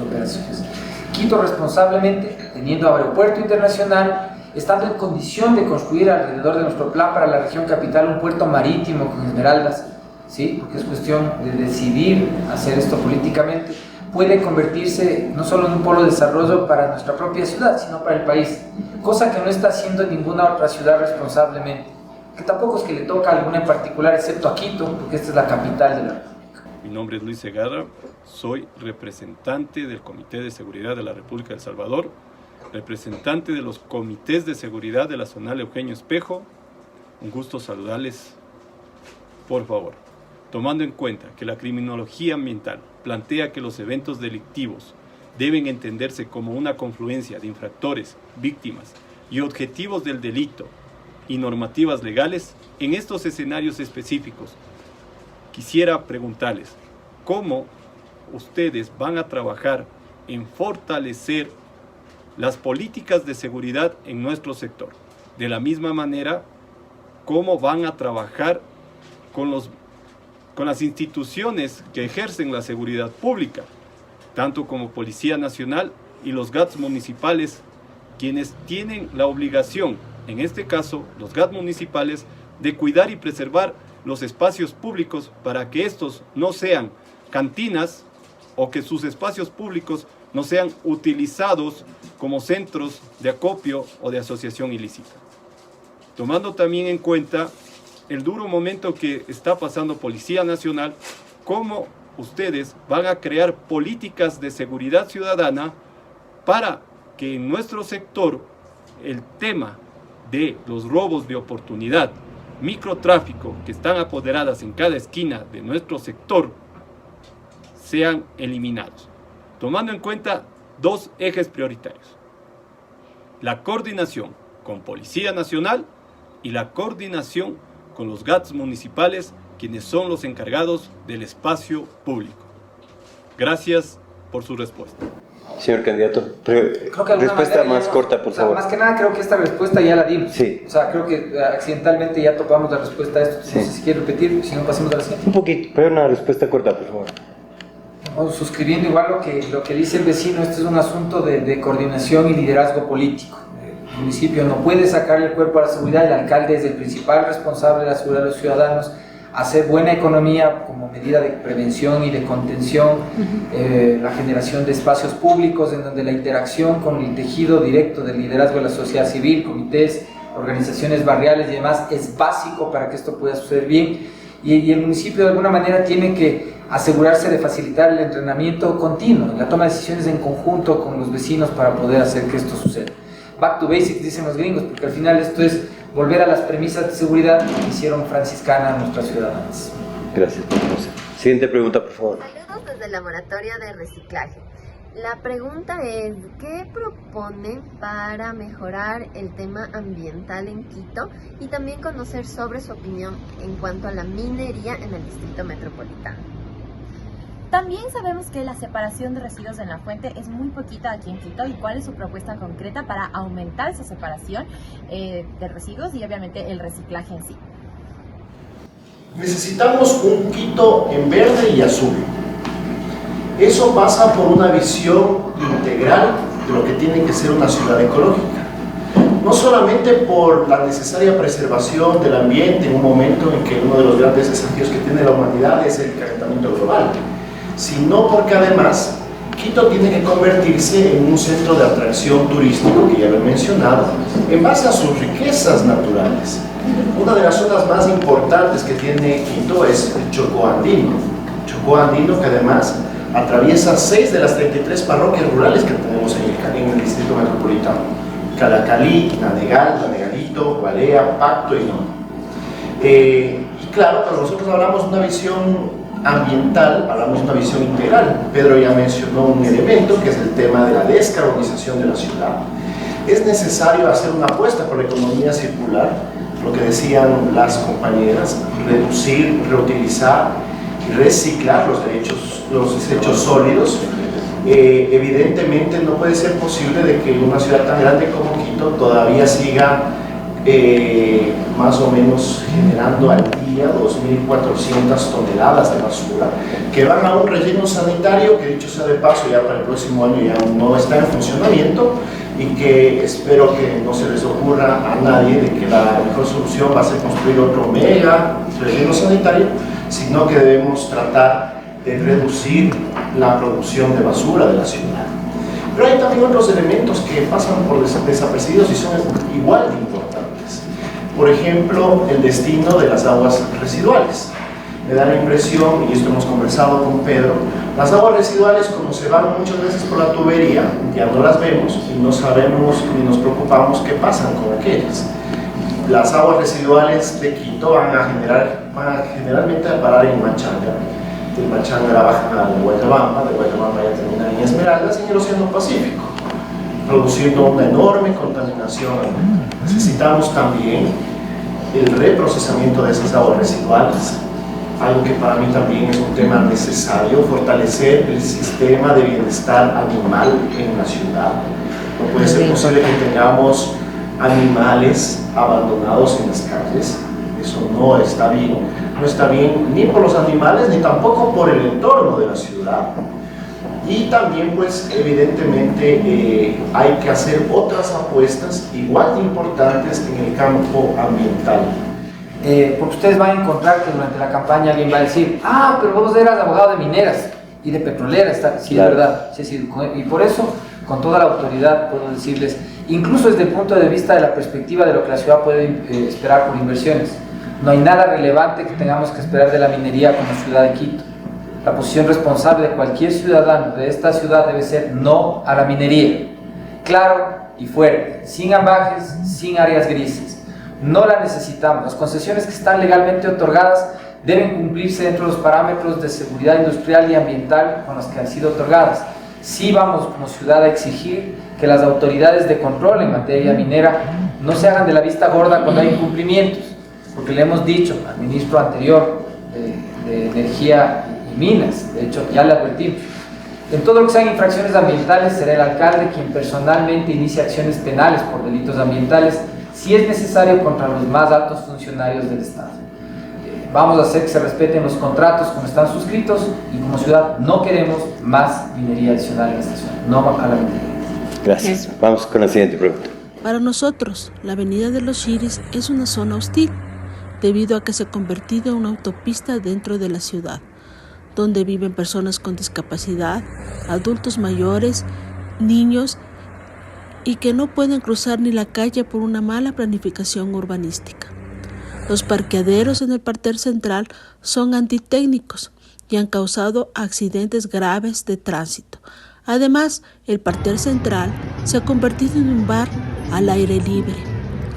operaciones. Quito responsablemente, teniendo aeropuerto internacional, estando en condición de construir alrededor de nuestro plan para la región capital un puerto marítimo con esmeraldas, ¿sí? Porque es cuestión de decidir hacer esto políticamente, puede convertirse no solo en un polo de desarrollo para nuestra propia ciudad, sino para el país, cosa que no está haciendo ninguna otra ciudad responsablemente, que tampoco es que le toca a alguna en particular, excepto a Quito, porque esta es la capital de la República. Mi nombre es Luis Segarra, soy representante del Comité de Seguridad de la República de El Salvador, representante de los comités de seguridad de la zonal Eugenio Espejo. Un gusto saludarles. Por favor, tomando en cuenta que la criminología ambiental plantea que los eventos delictivos deben entenderse como una confluencia de infractores, víctimas y objetivos del delito y normativas legales, en estos escenarios específicos, quisiera preguntarles cómo ustedes van a trabajar en fortalecer las políticas de seguridad en nuestro sector. De la misma manera, cómo van a trabajar con las instituciones que ejercen la seguridad pública, tanto como Policía Nacional y los GATS municipales, quienes tienen la obligación, en este caso los GATS municipales, de cuidar y preservar los espacios públicos para que estos no sean cantinas o que sus espacios públicos no sean utilizados como centros de acopio o de asociación ilícita. Tomando también en cuenta el duro momento que está pasando Policía Nacional, cómo ustedes van a crear políticas de seguridad ciudadana para que en nuestro sector el tema de los robos de oportunidad, microtráfico que están apoderadas en cada esquina de nuestro sector, sean eliminados. Tomando en cuenta dos ejes prioritarios: la coordinación con Policía Nacional y la coordinación con los GATS municipales, quienes son los encargados del espacio público. Gracias por su respuesta. Señor candidato, Creo que respuesta más corta, por favor. Más que nada creo que esta respuesta ya la dimos. Sí. O sea, creo que accidentalmente ya topamos la respuesta a esto. Sí. No sé si quiere repetir, si no pasemos a la siguiente. Un poquito, pero una respuesta corta, por favor. Suscribiendo igual lo que dice el vecino, este es un asunto de coordinación y liderazgo político. El municipio no puede sacarle el cuerpo a la seguridad, el alcalde es el principal responsable de la seguridad de los ciudadanos, hacer buena economía como medida de prevención y de contención, la generación de espacios públicos en donde la interacción con el tejido directo del liderazgo de la sociedad civil, comités, organizaciones barriales y demás es básico para que esto pueda suceder bien, y el municipio de alguna manera tiene que asegurarse de facilitar el entrenamiento continuo, la toma de decisiones en conjunto con los vecinos para poder hacer que esto suceda. Back to basics, dicen los gringos, porque al final esto es volver a las premisas de seguridad que hicieron franciscana a nuestras ciudadanas. Gracias, José. Siguiente pregunta, por favor. Saludos desde el Laboratorio de Reciclaje. La pregunta es, ¿qué propone para mejorar el tema ambiental en Quito? Y también conocer sobre su opinión en cuanto a la minería en el Distrito Metropolitano. También sabemos que la separación de residuos en la fuente es muy poquita aquí en Quito, y cuál es su propuesta concreta para aumentar esa separación de residuos y obviamente el reciclaje en sí. Necesitamos un Quito en verde y azul. Eso pasa por una visión integral de lo que tiene que ser una ciudad ecológica. No solamente por la necesaria preservación del ambiente en un momento en que uno de los grandes desafíos que tiene la humanidad es el calentamiento global, sino porque además Quito tiene que convertirse en un centro de atracción turístico, que ya lo he mencionado, en base a sus riquezas naturales. Una de las zonas más importantes que tiene Quito es el Chocó Andino. Chocó Andino que además atraviesa 6 de las 33 parroquias rurales que tenemos en el Distrito Metropolitano: Calacalí, Nanegal, Nanegalito, Gualea, Pacto y Nono. Y claro, cuando nosotros hablamos de una visión ambiental, hablamos de una visión integral. Pedro ya mencionó un elemento que es el tema de la descarbonización de la ciudad. Es necesario hacer una apuesta por la economía circular, lo que decían las compañeras: reducir, reutilizar y reciclar los desechos sólidos. Evidentemente no puede ser posible de que una ciudad tan grande como Quito todavía siga más o menos generando al día 2.400 toneladas de basura que van a un relleno sanitario que, dicho sea de paso, ya para el próximo año ya no está en funcionamiento, y que espero que no se les ocurra a nadie de que la mejor solución va a ser construir otro mega relleno sanitario, sino que debemos tratar de reducir la producción de basura de la ciudad. Pero hay también otros elementos que pasan por desapercibidos y son igual de importantes. Por ejemplo, el destino de las aguas residuales. Me da la impresión, y esto hemos conversado con Pedro, las aguas residuales, como se van muchas veces por la tubería, ya no las vemos y no sabemos ni nos preocupamos qué pasan con aquellas. Las aguas residuales de Quito van generalmente a parar en Machanga. De Machanga bajan a Guayabamba, de Guayabamba ya terminan en Esmeraldas, en el Océano Pacífico, produciendo una enorme contaminación. Necesitamos también el reprocesamiento de esas aguas residuales, algo que para mí también es un tema necesario, fortalecer el sistema de bienestar animal en la ciudad. No puede ser posible que tengamos animales abandonados en las calles. Eso no está bien. No está bien ni por los animales ni tampoco por el entorno de la ciudad. Y también, pues, evidentemente hay que hacer otras apuestas igual de importantes en el campo ambiental. Porque ustedes van a encontrar que durante la campaña alguien va a decir: ah, pero vos eras abogado de mineras y de petroleras. Sí, claro. Es verdad. Sí, y por eso, con toda la autoridad, puedo decirles, incluso desde el punto de vista de la perspectiva de lo que la ciudad puede esperar por inversiones, no hay nada relevante que tengamos que esperar de la minería como ciudad de Quito. La posición responsable de cualquier ciudadano de esta ciudad debe ser no a la minería. Claro y fuerte, sin ambajes, sin áreas grises. No la necesitamos. Las concesiones que están legalmente otorgadas deben cumplirse dentro de los parámetros de seguridad industrial y ambiental con los que han sido otorgadas. Sí vamos como ciudad a exigir que las autoridades de control en materia minera no se hagan de la vista gorda cuando hay incumplimientos, porque le hemos dicho al ministro anterior de Energía y Minas, de hecho ya le advertimos, en todo lo que sean infracciones ambientales será el alcalde quien personalmente inicie acciones penales por delitos ambientales, si es necesario, contra los más altos funcionarios del Estado. Vamos a hacer que se respeten los contratos como están suscritos, y como ciudad no queremos más minería adicional en esta ciudad. No a la minería. Gracias. Vamos con la siguiente pregunta. Para nosotros, la avenida de los Chiris es una zona hostil, debido a que se ha convertido en una autopista dentro de la ciudad, donde viven personas con discapacidad, adultos mayores, niños, y que no pueden cruzar ni la calle por una mala planificación urbanística. Los parqueaderos en el parterre central son antitécnicos y han causado accidentes graves de tránsito. Además, el parterre central se ha convertido en un bar al aire libre,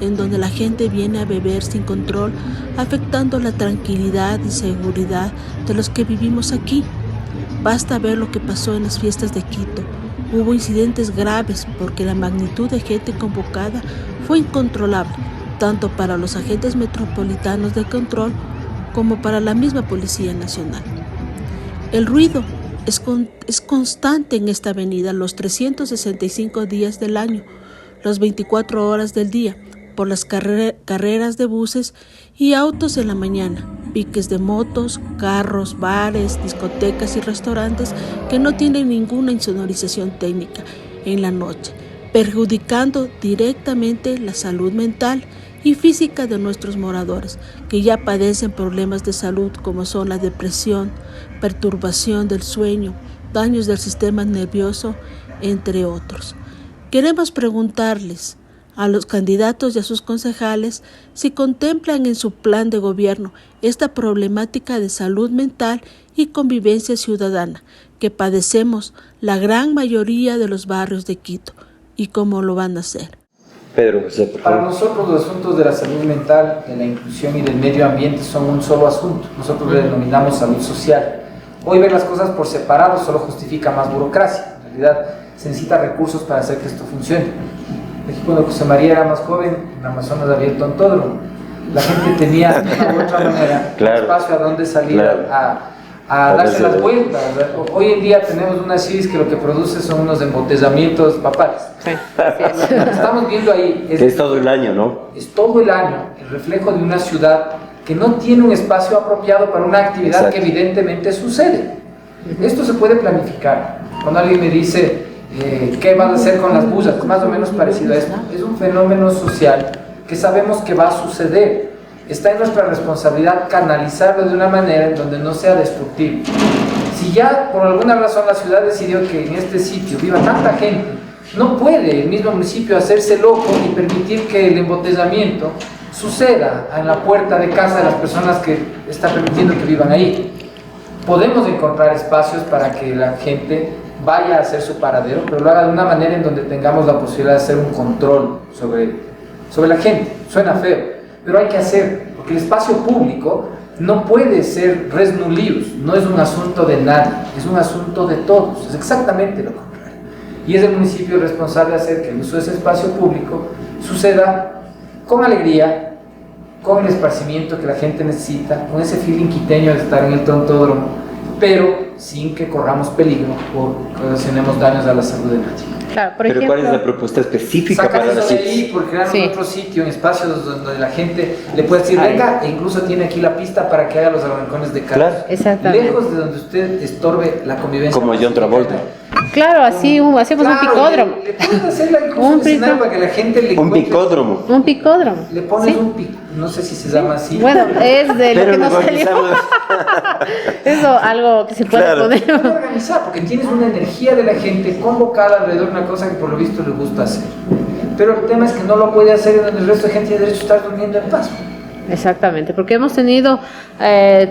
en donde la gente viene a beber sin control, afectando la tranquilidad y seguridad de los que vivimos aquí. Basta ver lo que pasó en las fiestas de Quito. Hubo incidentes graves porque la magnitud de gente convocada fue incontrolable, tanto para los agentes metropolitanos de control como para la misma Policía Nacional. El ruido es constante en esta avenida los 365 días del año, las 24 horas del día, por las carreras de buses y autos en la mañana, piques de motos, carros, bares, discotecas y restaurantes que no tienen ninguna insonorización técnica en la noche, perjudicando directamente la salud mental y física de nuestros moradores, que ya padecen problemas de salud como son la depresión, perturbación del sueño, daños del sistema nervioso, entre otros. Queremos preguntarles a los candidatos y a sus concejales si contemplan en su plan de gobierno esta problemática de salud mental y convivencia ciudadana que padecemos la gran mayoría de los barrios de Quito, y cómo lo van a hacer. Pedro José, por favor. Para nosotros los asuntos de la salud mental, de la inclusión y del medio ambiente son un solo asunto. Nosotros le denominamos salud social. Hoy ver las cosas por separado solo justifica más burocracia. En realidad se necesitan recursos para hacer que esto funcione. Aquí cuando José María era más joven, en Amazonas había el tontódromo. La gente tenía de otra manera espacio a donde salir a darse las vueltas. Hoy en día tenemos unas CIRIS que lo que produce son unos embotellamientos papales. Sí, Lo que estamos viendo ahí es todo el año, ¿no? Es todo el año el reflejo de una ciudad que no tiene un espacio apropiado para una actividad que evidentemente sucede. Esto se puede planificar. Cuando alguien me dice ¿qué vas a hacer con las bullas? Más o menos parecido a esto. Es un fenómeno social que sabemos que va a suceder. Está en nuestra responsabilidad canalizarlo de una manera en donde no sea destructivo. Si ya por alguna razón la ciudad decidió que en este sitio viva tanta gente, no puede el mismo municipio hacerse loco y permitir que el embotellamiento suceda en la puerta de casa de las personas que está permitiendo que vivan ahí. Podemos encontrar espacios para que la gente vaya a hacer su paradero, pero lo haga de una manera en donde tengamos la posibilidad de hacer un control sobre la gente. Suena feo, pero hay que hacer, porque el espacio público no puede ser res nullius, no es un asunto de nadie, es un asunto de todos, es exactamente lo contrario. Y es el municipio responsable de hacer que el uso de ese espacio público suceda con alegría, con el esparcimiento que la gente necesita, con ese feeling quiteño de estar en el tontódromo, pero sin que corramos peligro o ocasionemos daños a la salud de nadie. Claro, por Pero ejemplo, ¿cuál es la propuesta específica sacar para la eso de CIRIS? ahí por crear otro sitio, en espacios donde la gente le puede decir venga, e incluso tiene aquí la pista para que haga los arrancones de carros. Claro. Exactamente. Lejos de donde usted estorbe la convivencia. Como John Travolta. Claro, así hacemos un picódromo. Le puedes hacer incluso un escenario para que la gente le Un picódromo. Un picódromo. Le pones un no sé si se llama así. Bueno, es de lo Pero que nos mejor salió. quizás- Eso, algo que se puede Claro. poner. Puedes organizar, porque tienes una energía de la gente convocada alrededor de una cosa que por lo visto le gusta hacer. Pero el tema es que no lo puede hacer en donde el resto de gente tiene derecho a estar durmiendo en paz. Exactamente, porque hemos tenido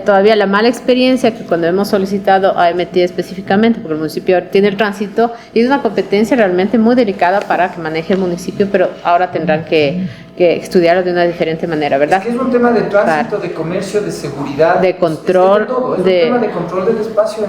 todavía la mala experiencia que cuando hemos solicitado a MT específicamente, porque el municipio tiene el tránsito y es una competencia realmente muy delicada para que maneje el municipio, pero ahora tendrán que estudiarlo de una diferente manera, ¿verdad? Es que es un tema de tránsito, de comercio, de seguridad, de control, es de todo. Es un tema de control del espacio.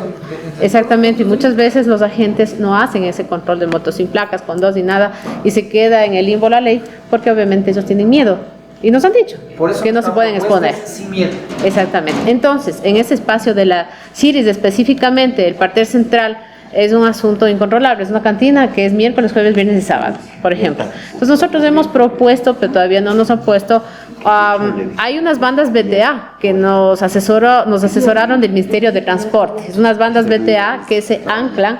Exactamente, y muchas veces los agentes no hacen ese control de motos sin placas, con dos y nada, y se queda en el limbo la ley, porque obviamente ellos tienen miedo. Y nos han dicho Por eso que no se pueden exponer. Sin miedo. Exactamente. Entonces, en ese espacio de la CIRIS específicamente, el parterre central es un asunto incontrolable. Es una cantina que es miércoles, jueves, viernes y sábado, por ejemplo. Entonces nosotros hemos propuesto, pero todavía no nos han puesto, hay unas bandas BTA que nos asesoraron del Ministerio de Transporte. Es unas bandas BTA que se anclan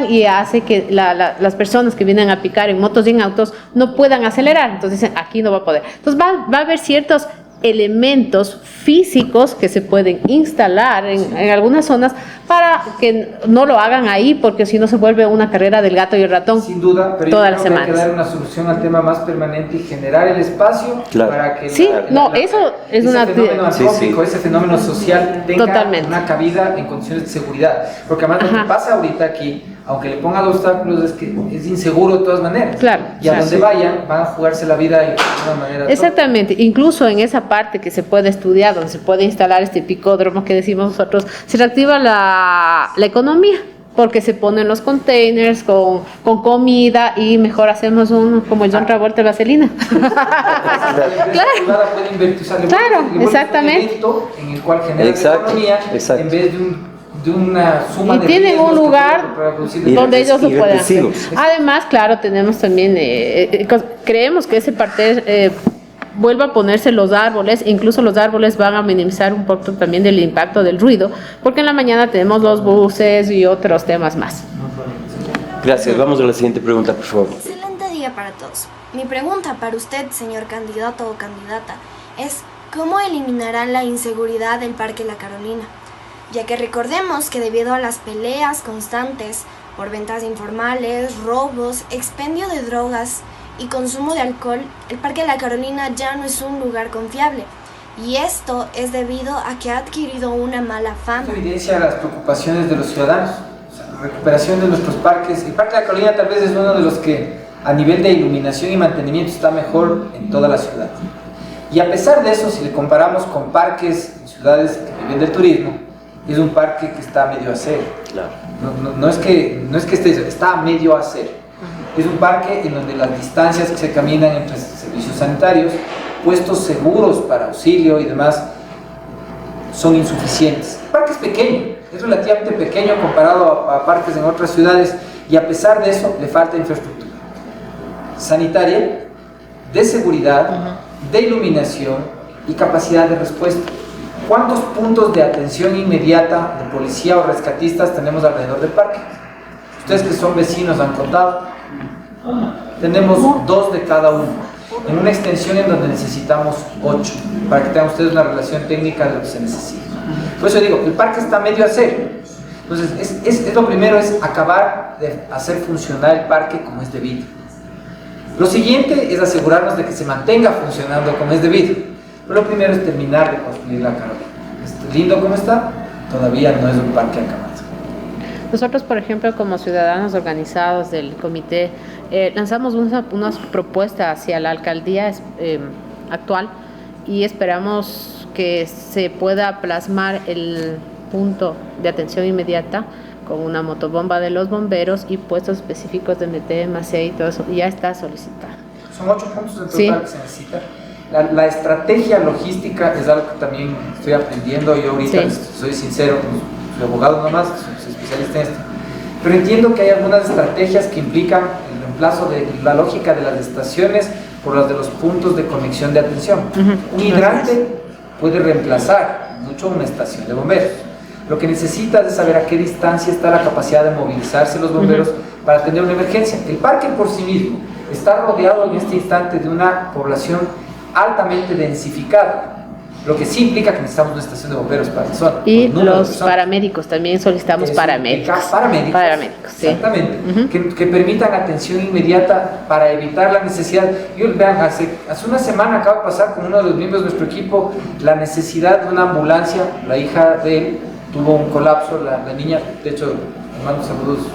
y hace que las personas que vienen a picar en motos y en autos no puedan acelerar. Entonces dicen, aquí no va a poder. Entonces va a haber ciertos elementos físicos que se pueden instalar en algunas zonas para que no lo hagan ahí, porque si no se vuelve una carrera del gato y el ratón. Sin duda, pero todas yo las creo que hay que semanas. dar una solución al tema más permanente y generar el espacio para que Sí, eso es una fenómeno antrópico, ese fenómeno social tenga Totalmente. una cabida en condiciones de seguridad, porque además lo que pasa ahorita aquí, aunque le pongan obstáculos, es que es inseguro de todas maneras. Claro. Y a donde vayan van a jugarse la vida de una manera. Exactamente, incluso en esa parte que se puede estudiar, donde se puede instalar este picódromo que decimos nosotros, se reactiva la economía, porque se ponen los containers con comida y mejor hacemos como el John Travolta de vaselina. Claro, exactamente. En el cual genera economía en vez de una suma Y de tienen un riesgos que lugar pueden producir donde ellos lo pueden hacer. represivos. Además, claro, tenemos también, creemos que ese parterre vuelva a ponerse los árboles, incluso los árboles van a minimizar un poco también del impacto del ruido, porque en la mañana tenemos los buses y otros temas más. Gracias, vamos a la siguiente pregunta, por favor. Excelente día para todos. Mi pregunta para usted, señor candidato o candidata, es ¿cómo eliminarán la inseguridad del Parque La Carolina? Ya que recordemos que debido a las peleas constantes por ventas informales, robos, expendio de drogas y consumo de alcohol, el Parque La Carolina ya no es un lugar confiable. Y esto es debido a que ha adquirido una mala fama. Esto evidencia las preocupaciones de los ciudadanos. O sea, la recuperación de nuestros parques. El Parque La Carolina tal vez es uno de los que a nivel de iluminación y mantenimiento está mejor en toda la ciudad. Y a pesar de eso, si le comparamos con parques en ciudades que viven del turismo, es un parque que está a medio hacer. Claro. No es que está a medio hacer. Es un parque en donde las distancias que se caminan entre servicios sanitarios, puestos seguros para auxilio y demás, son insuficientes. parque es pequeño, es relativamente pequeño comparado a parques en otras ciudades, y a pesar de eso le falta infraestructura sanitaria, de seguridad, de iluminación y capacidad de respuesta. ¿Cuántos puntos de atención inmediata de policía o rescatistas tenemos alrededor del parque? Ustedes que son vecinos han contado. Tenemos 2 de cada uno, en una extensión en donde necesitamos 8, para que tengan ustedes una relación técnica de lo que se necesita. Por eso digo, el parque está medio a cero. Entonces, lo primero es acabar de hacer funcionar el parque como es debido. Lo siguiente es asegurarnos de que se mantenga funcionando como es debido. Pero lo primero es terminar de construir la Carolina. Lindo como está, todavía no es un parque acabado. Nosotros, por ejemplo, como ciudadanos organizados del comité, lanzamos una propuesta hacia la alcaldía actual y esperamos que se pueda plasmar el punto de atención inmediata con una motobomba de los bomberos y puestos específicos de MTMC y todo eso. Ya está solicitado. Son 8 puntos en total que se necesita. La estrategia logística es algo que también estoy aprendiendo. Yo ahorita, soy sincero, soy abogado nomás, soy especialista en esto. Pero entiendo que hay algunas estrategias que implican el reemplazo de la lógica de las estaciones por las de los puntos de conexión de atención. Un hidrante puede reemplazar mucho una estación de bomberos. Lo que necesitas es saber a qué distancia está la capacidad de movilizarse los bomberos para atender una emergencia. El parque por sí mismo está rodeado en este instante de una población altamente densificada, lo que sí implica que necesitamos una estación de bomberos para la zona. Y los paramédicos, también solicitamos paramédicos. Paramédicos, sí. Exactamente, que permitan atención inmediata para evitar la necesidad. Vean, hace una semana acaba de pasar con uno de los miembros de nuestro equipo la necesidad de una ambulancia. La hija de él tuvo un colapso, la niña, de hecho, mando saludos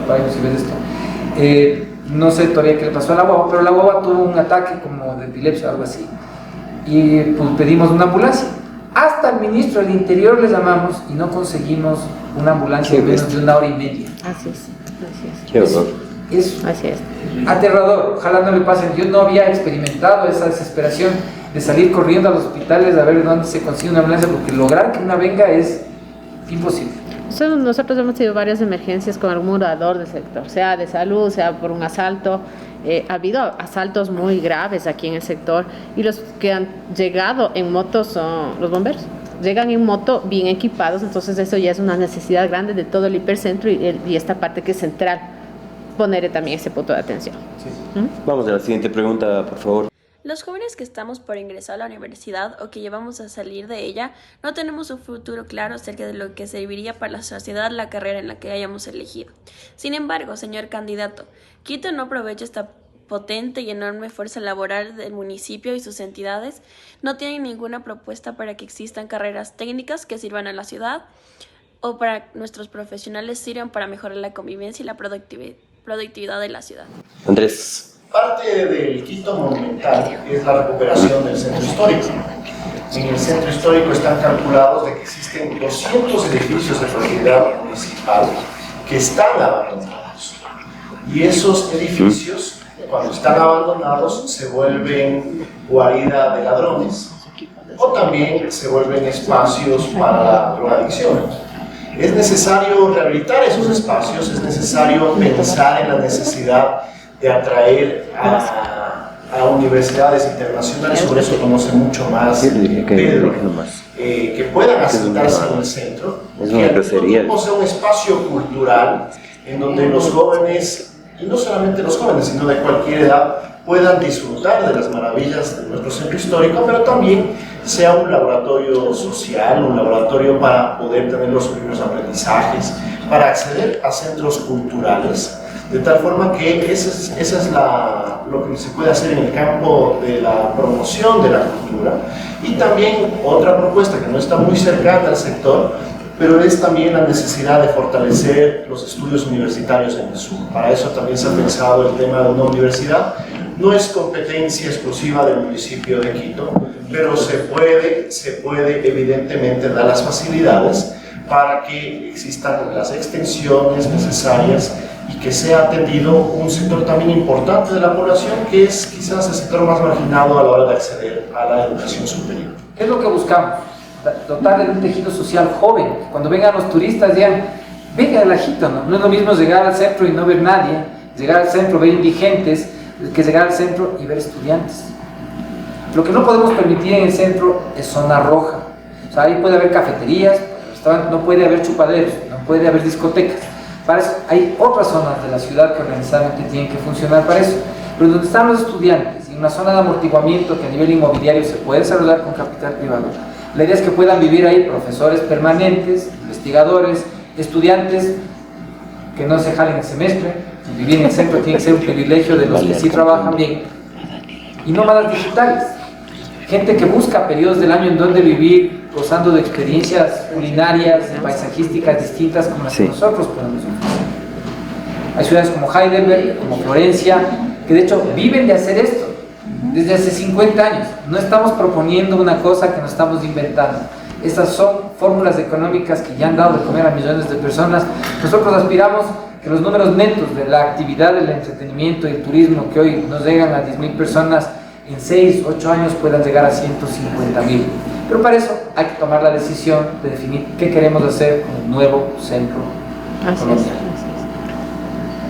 para ellos si ves esto. No sé todavía qué le pasó a la guagua, pero la guagua tuvo un ataque como de epilepsia o algo así. Y pues pedimos una ambulancia. Hasta el ministro del Interior le llamamos y no conseguimos una ambulancia en menos de 1 hora y media. Así es. Qué horror. Así es. Aterrador, ojalá no le pasen. Yo no había experimentado esa desesperación de salir corriendo a los hospitales a ver dónde se consigue una ambulancia, porque lograr que una venga es imposible. Nosotros hemos tenido varias emergencias con algún orador del sector, sea de salud, sea por un asalto. Ha habido asaltos muy graves aquí en el sector y los que han llegado en moto son los bomberos. Llegan en moto bien equipados, entonces eso ya es una necesidad grande de todo el hipercentro y esta parte que es central, ponerle también ese punto de atención. Vamos a la siguiente pregunta, por favor. Los jóvenes que estamos por ingresar a la universidad o que llevamos a salir de ella no tenemos un futuro claro acerca de lo que serviría para la sociedad la carrera en la que hayamos elegido. Sin embargo, señor candidato, Quito no aprovecha esta potente y enorme fuerza laboral del municipio y sus entidades. No tienen ninguna propuesta para que existan carreras técnicas que sirvan a la ciudad o para que nuestros profesionales sirvan para mejorar la convivencia y la productividad de la ciudad. Andrés. Parte del Quito monumental es la recuperación del centro histórico. En el centro histórico están calculados de que existen 200 edificios de propiedad municipal que están abandonados. Y esos edificios, cuando están abandonados, se vuelven guarida de ladrones o también se vuelven espacios para la drogadicción. Es necesario rehabilitar esos espacios, es necesario pensar en la necesidad de atraer a universidades internacionales, sobre eso conoce mucho más Pedro, que puedan asentarse en el centro, que al mismo tiempo sea un espacio cultural en donde los jóvenes, y no solamente los jóvenes, sino de cualquier edad, puedan disfrutar de las maravillas de nuestro centro histórico, pero también sea un laboratorio social, un laboratorio para poder tener los primeros aprendizajes, para acceder a centros culturales, de tal forma que esa es lo que se puede hacer en el campo de la promoción de la cultura. Y también otra propuesta que no está muy cercana al sector, pero es también la necesidad de fortalecer los estudios universitarios en el sur. Para eso también se ha pensado el tema de una universidad. No es competencia exclusiva del municipio de Quito, pero se puede evidentemente dar las facilidades para que existan las extensiones necesarias y que sea atendido un sector también importante de la población, que es quizás el sector más marginado a la hora de acceder a la educación superior. ¿Qué es lo que buscamos? dotar de un tejido social joven. Cuando vengan los turistas digan, venga al Ajito, ¿no? No es lo mismo llegar al centro y no ver nadie, llegar al centro, ver indigentes, que llegar al centro y ver estudiantes. Lo que no podemos permitir en el centro es zona roja. O sea, ahí puede haber cafeterías, no puede haber chupaderos, no puede haber discotecas. Para eso hay otras zonas de la ciudad que organizadamente tienen que funcionar para eso. Pero donde están los estudiantes, en una zona de amortiguamiento que a nivel inmobiliario se puede desarrollar con capital privado, la idea es que puedan vivir ahí profesores permanentes, investigadores, estudiantes que no se jalen el semestre. Vivir en el centro tiene que ser un privilegio de los que sí trabajan bien. Y nómadas digitales, gente que busca periodos del año en donde vivir, gozando de experiencias culinarias, paisajísticas distintas como las que nosotros podemos ofrecer. Hay ciudades como Heidelberg, como Florencia, que de hecho viven de hacer esto desde hace 50 años. No estamos proponiendo una cosa que nos estamos inventando. Estas son fórmulas económicas que ya han dado de comer a millones de personas. Nosotros aspiramos que los números netos de la actividad del entretenimiento y el turismo, que hoy nos llegan a 10.000 personas, en 6, 8 años puedan llegar a 150.000. Pero para eso hay que tomar la decisión de definir qué queremos hacer con el nuevo centro colonial.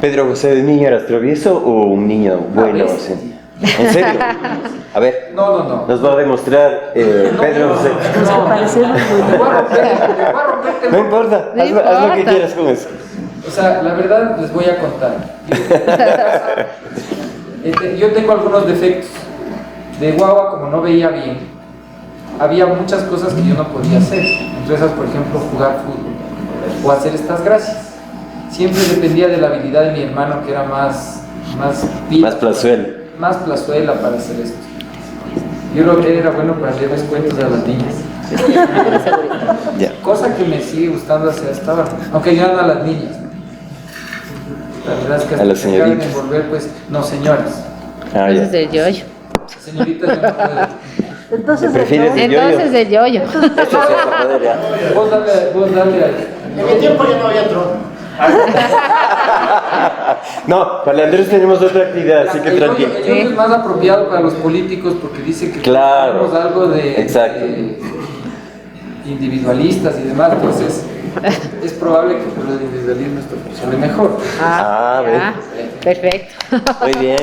Pedro, ¿usted de niño eras travieso o un niño bueno? ¿En serio? A ver, no. Nos va a demostrar Pedro. No importa, haz lo que quieras con eso. O sea, la verdad les voy a contar. Yo tengo algunos defectos. De guagua, como no veía bien, había muchas cosas que yo no podía hacer. Entre esas, por ejemplo, jugar fútbol o hacer estas gracias. Siempre dependía de la habilidad de mi hermano, que era más plazuela para hacer esto. Yo creo que él era bueno para leerles cuentos a las niñas. Cosa que me sigue gustando hacer hasta ahora, aunque ya no a las niñas. La verdad es que hasta a las señoritas. Que envolver, pues, no, señores. Entonces el yoyo. Señoritas, yo no puedo. Entonces el yoyo. Vos dale ahí. En mi tiempo ya no había trono. No, para Andrés tenemos otra actividad, así que tranquilo. El yoyo es más apropiado para los políticos porque dice que tenemos algo de individualistas y demás, entonces es probable que por el individualismo esto funcione mejor. Perfecto. Muy bien.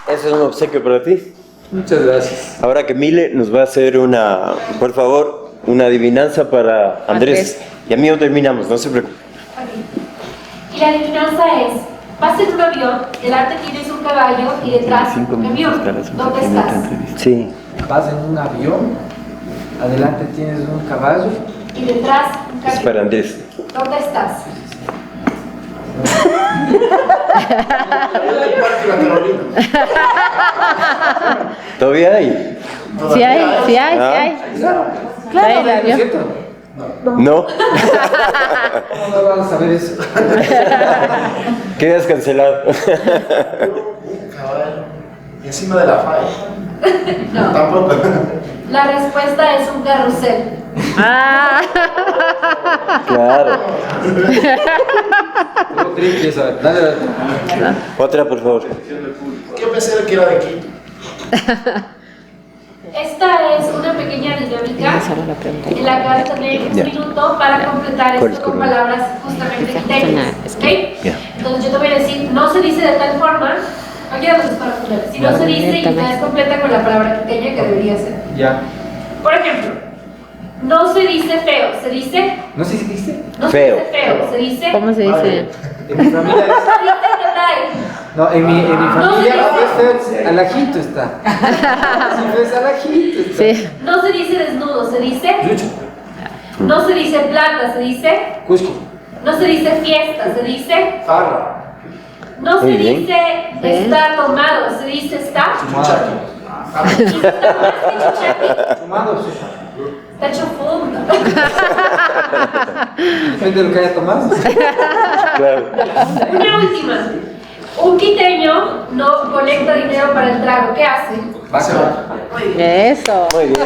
Eso es un obsequio para ti. Muchas gracias. Ahora que Mile nos va a hacer por favor, una adivinanza para Andrés. Y a mí no terminamos, no se preocupe. Y la adivinanza es: vas en un avión, delante tienes un caballo y detrás un camión. ¿Dónde estás? Sí. Vas en un avión, adelante tienes un caballo y detrás un camión. Es para Andrés. ¿Dónde estás? ¿Todavía hay? Sí hay. Claro, el avión. No. ¿Cómo no vamos a saber eso? Quedas cancelado. Y encima de la falla. No. Tampoco. La respuesta es un carrusel. Claro. Dale. Otra, por favor. Yo pensé que era de Quito. Esta es una pequeña dinámica en la que vas a tener un minuto para completar esto con palabras justamente quiteñas. ¿Okay? Entonces yo te voy a decir, no se dice de tal forma, no quiero que para responder, si no se dice y ustedes completan con la palabra quiteña que debería ser. Ya. Por ejemplo, no se dice feo, se dice... ¿No se dice? No feo. Se dice feo, se dice... ¿Cómo se dice? En mi familia no, en mi familia es al ajito está. Si es al ajito está. Sí. No se dice desnudo, se dice... No se dice plata, se dice... Cusco. No se dice fiesta, se dice... Farra. No se dice está tomado, se dice está... Chuchaqui. Y está más que chuchaqui. Fumado. Está hecho funda. Depende de lo que haya tomado. Claro. Una última. Un quiteño no colecta dinero para el trago. ¿Qué hace? Va a ser. Eso. Muy bien.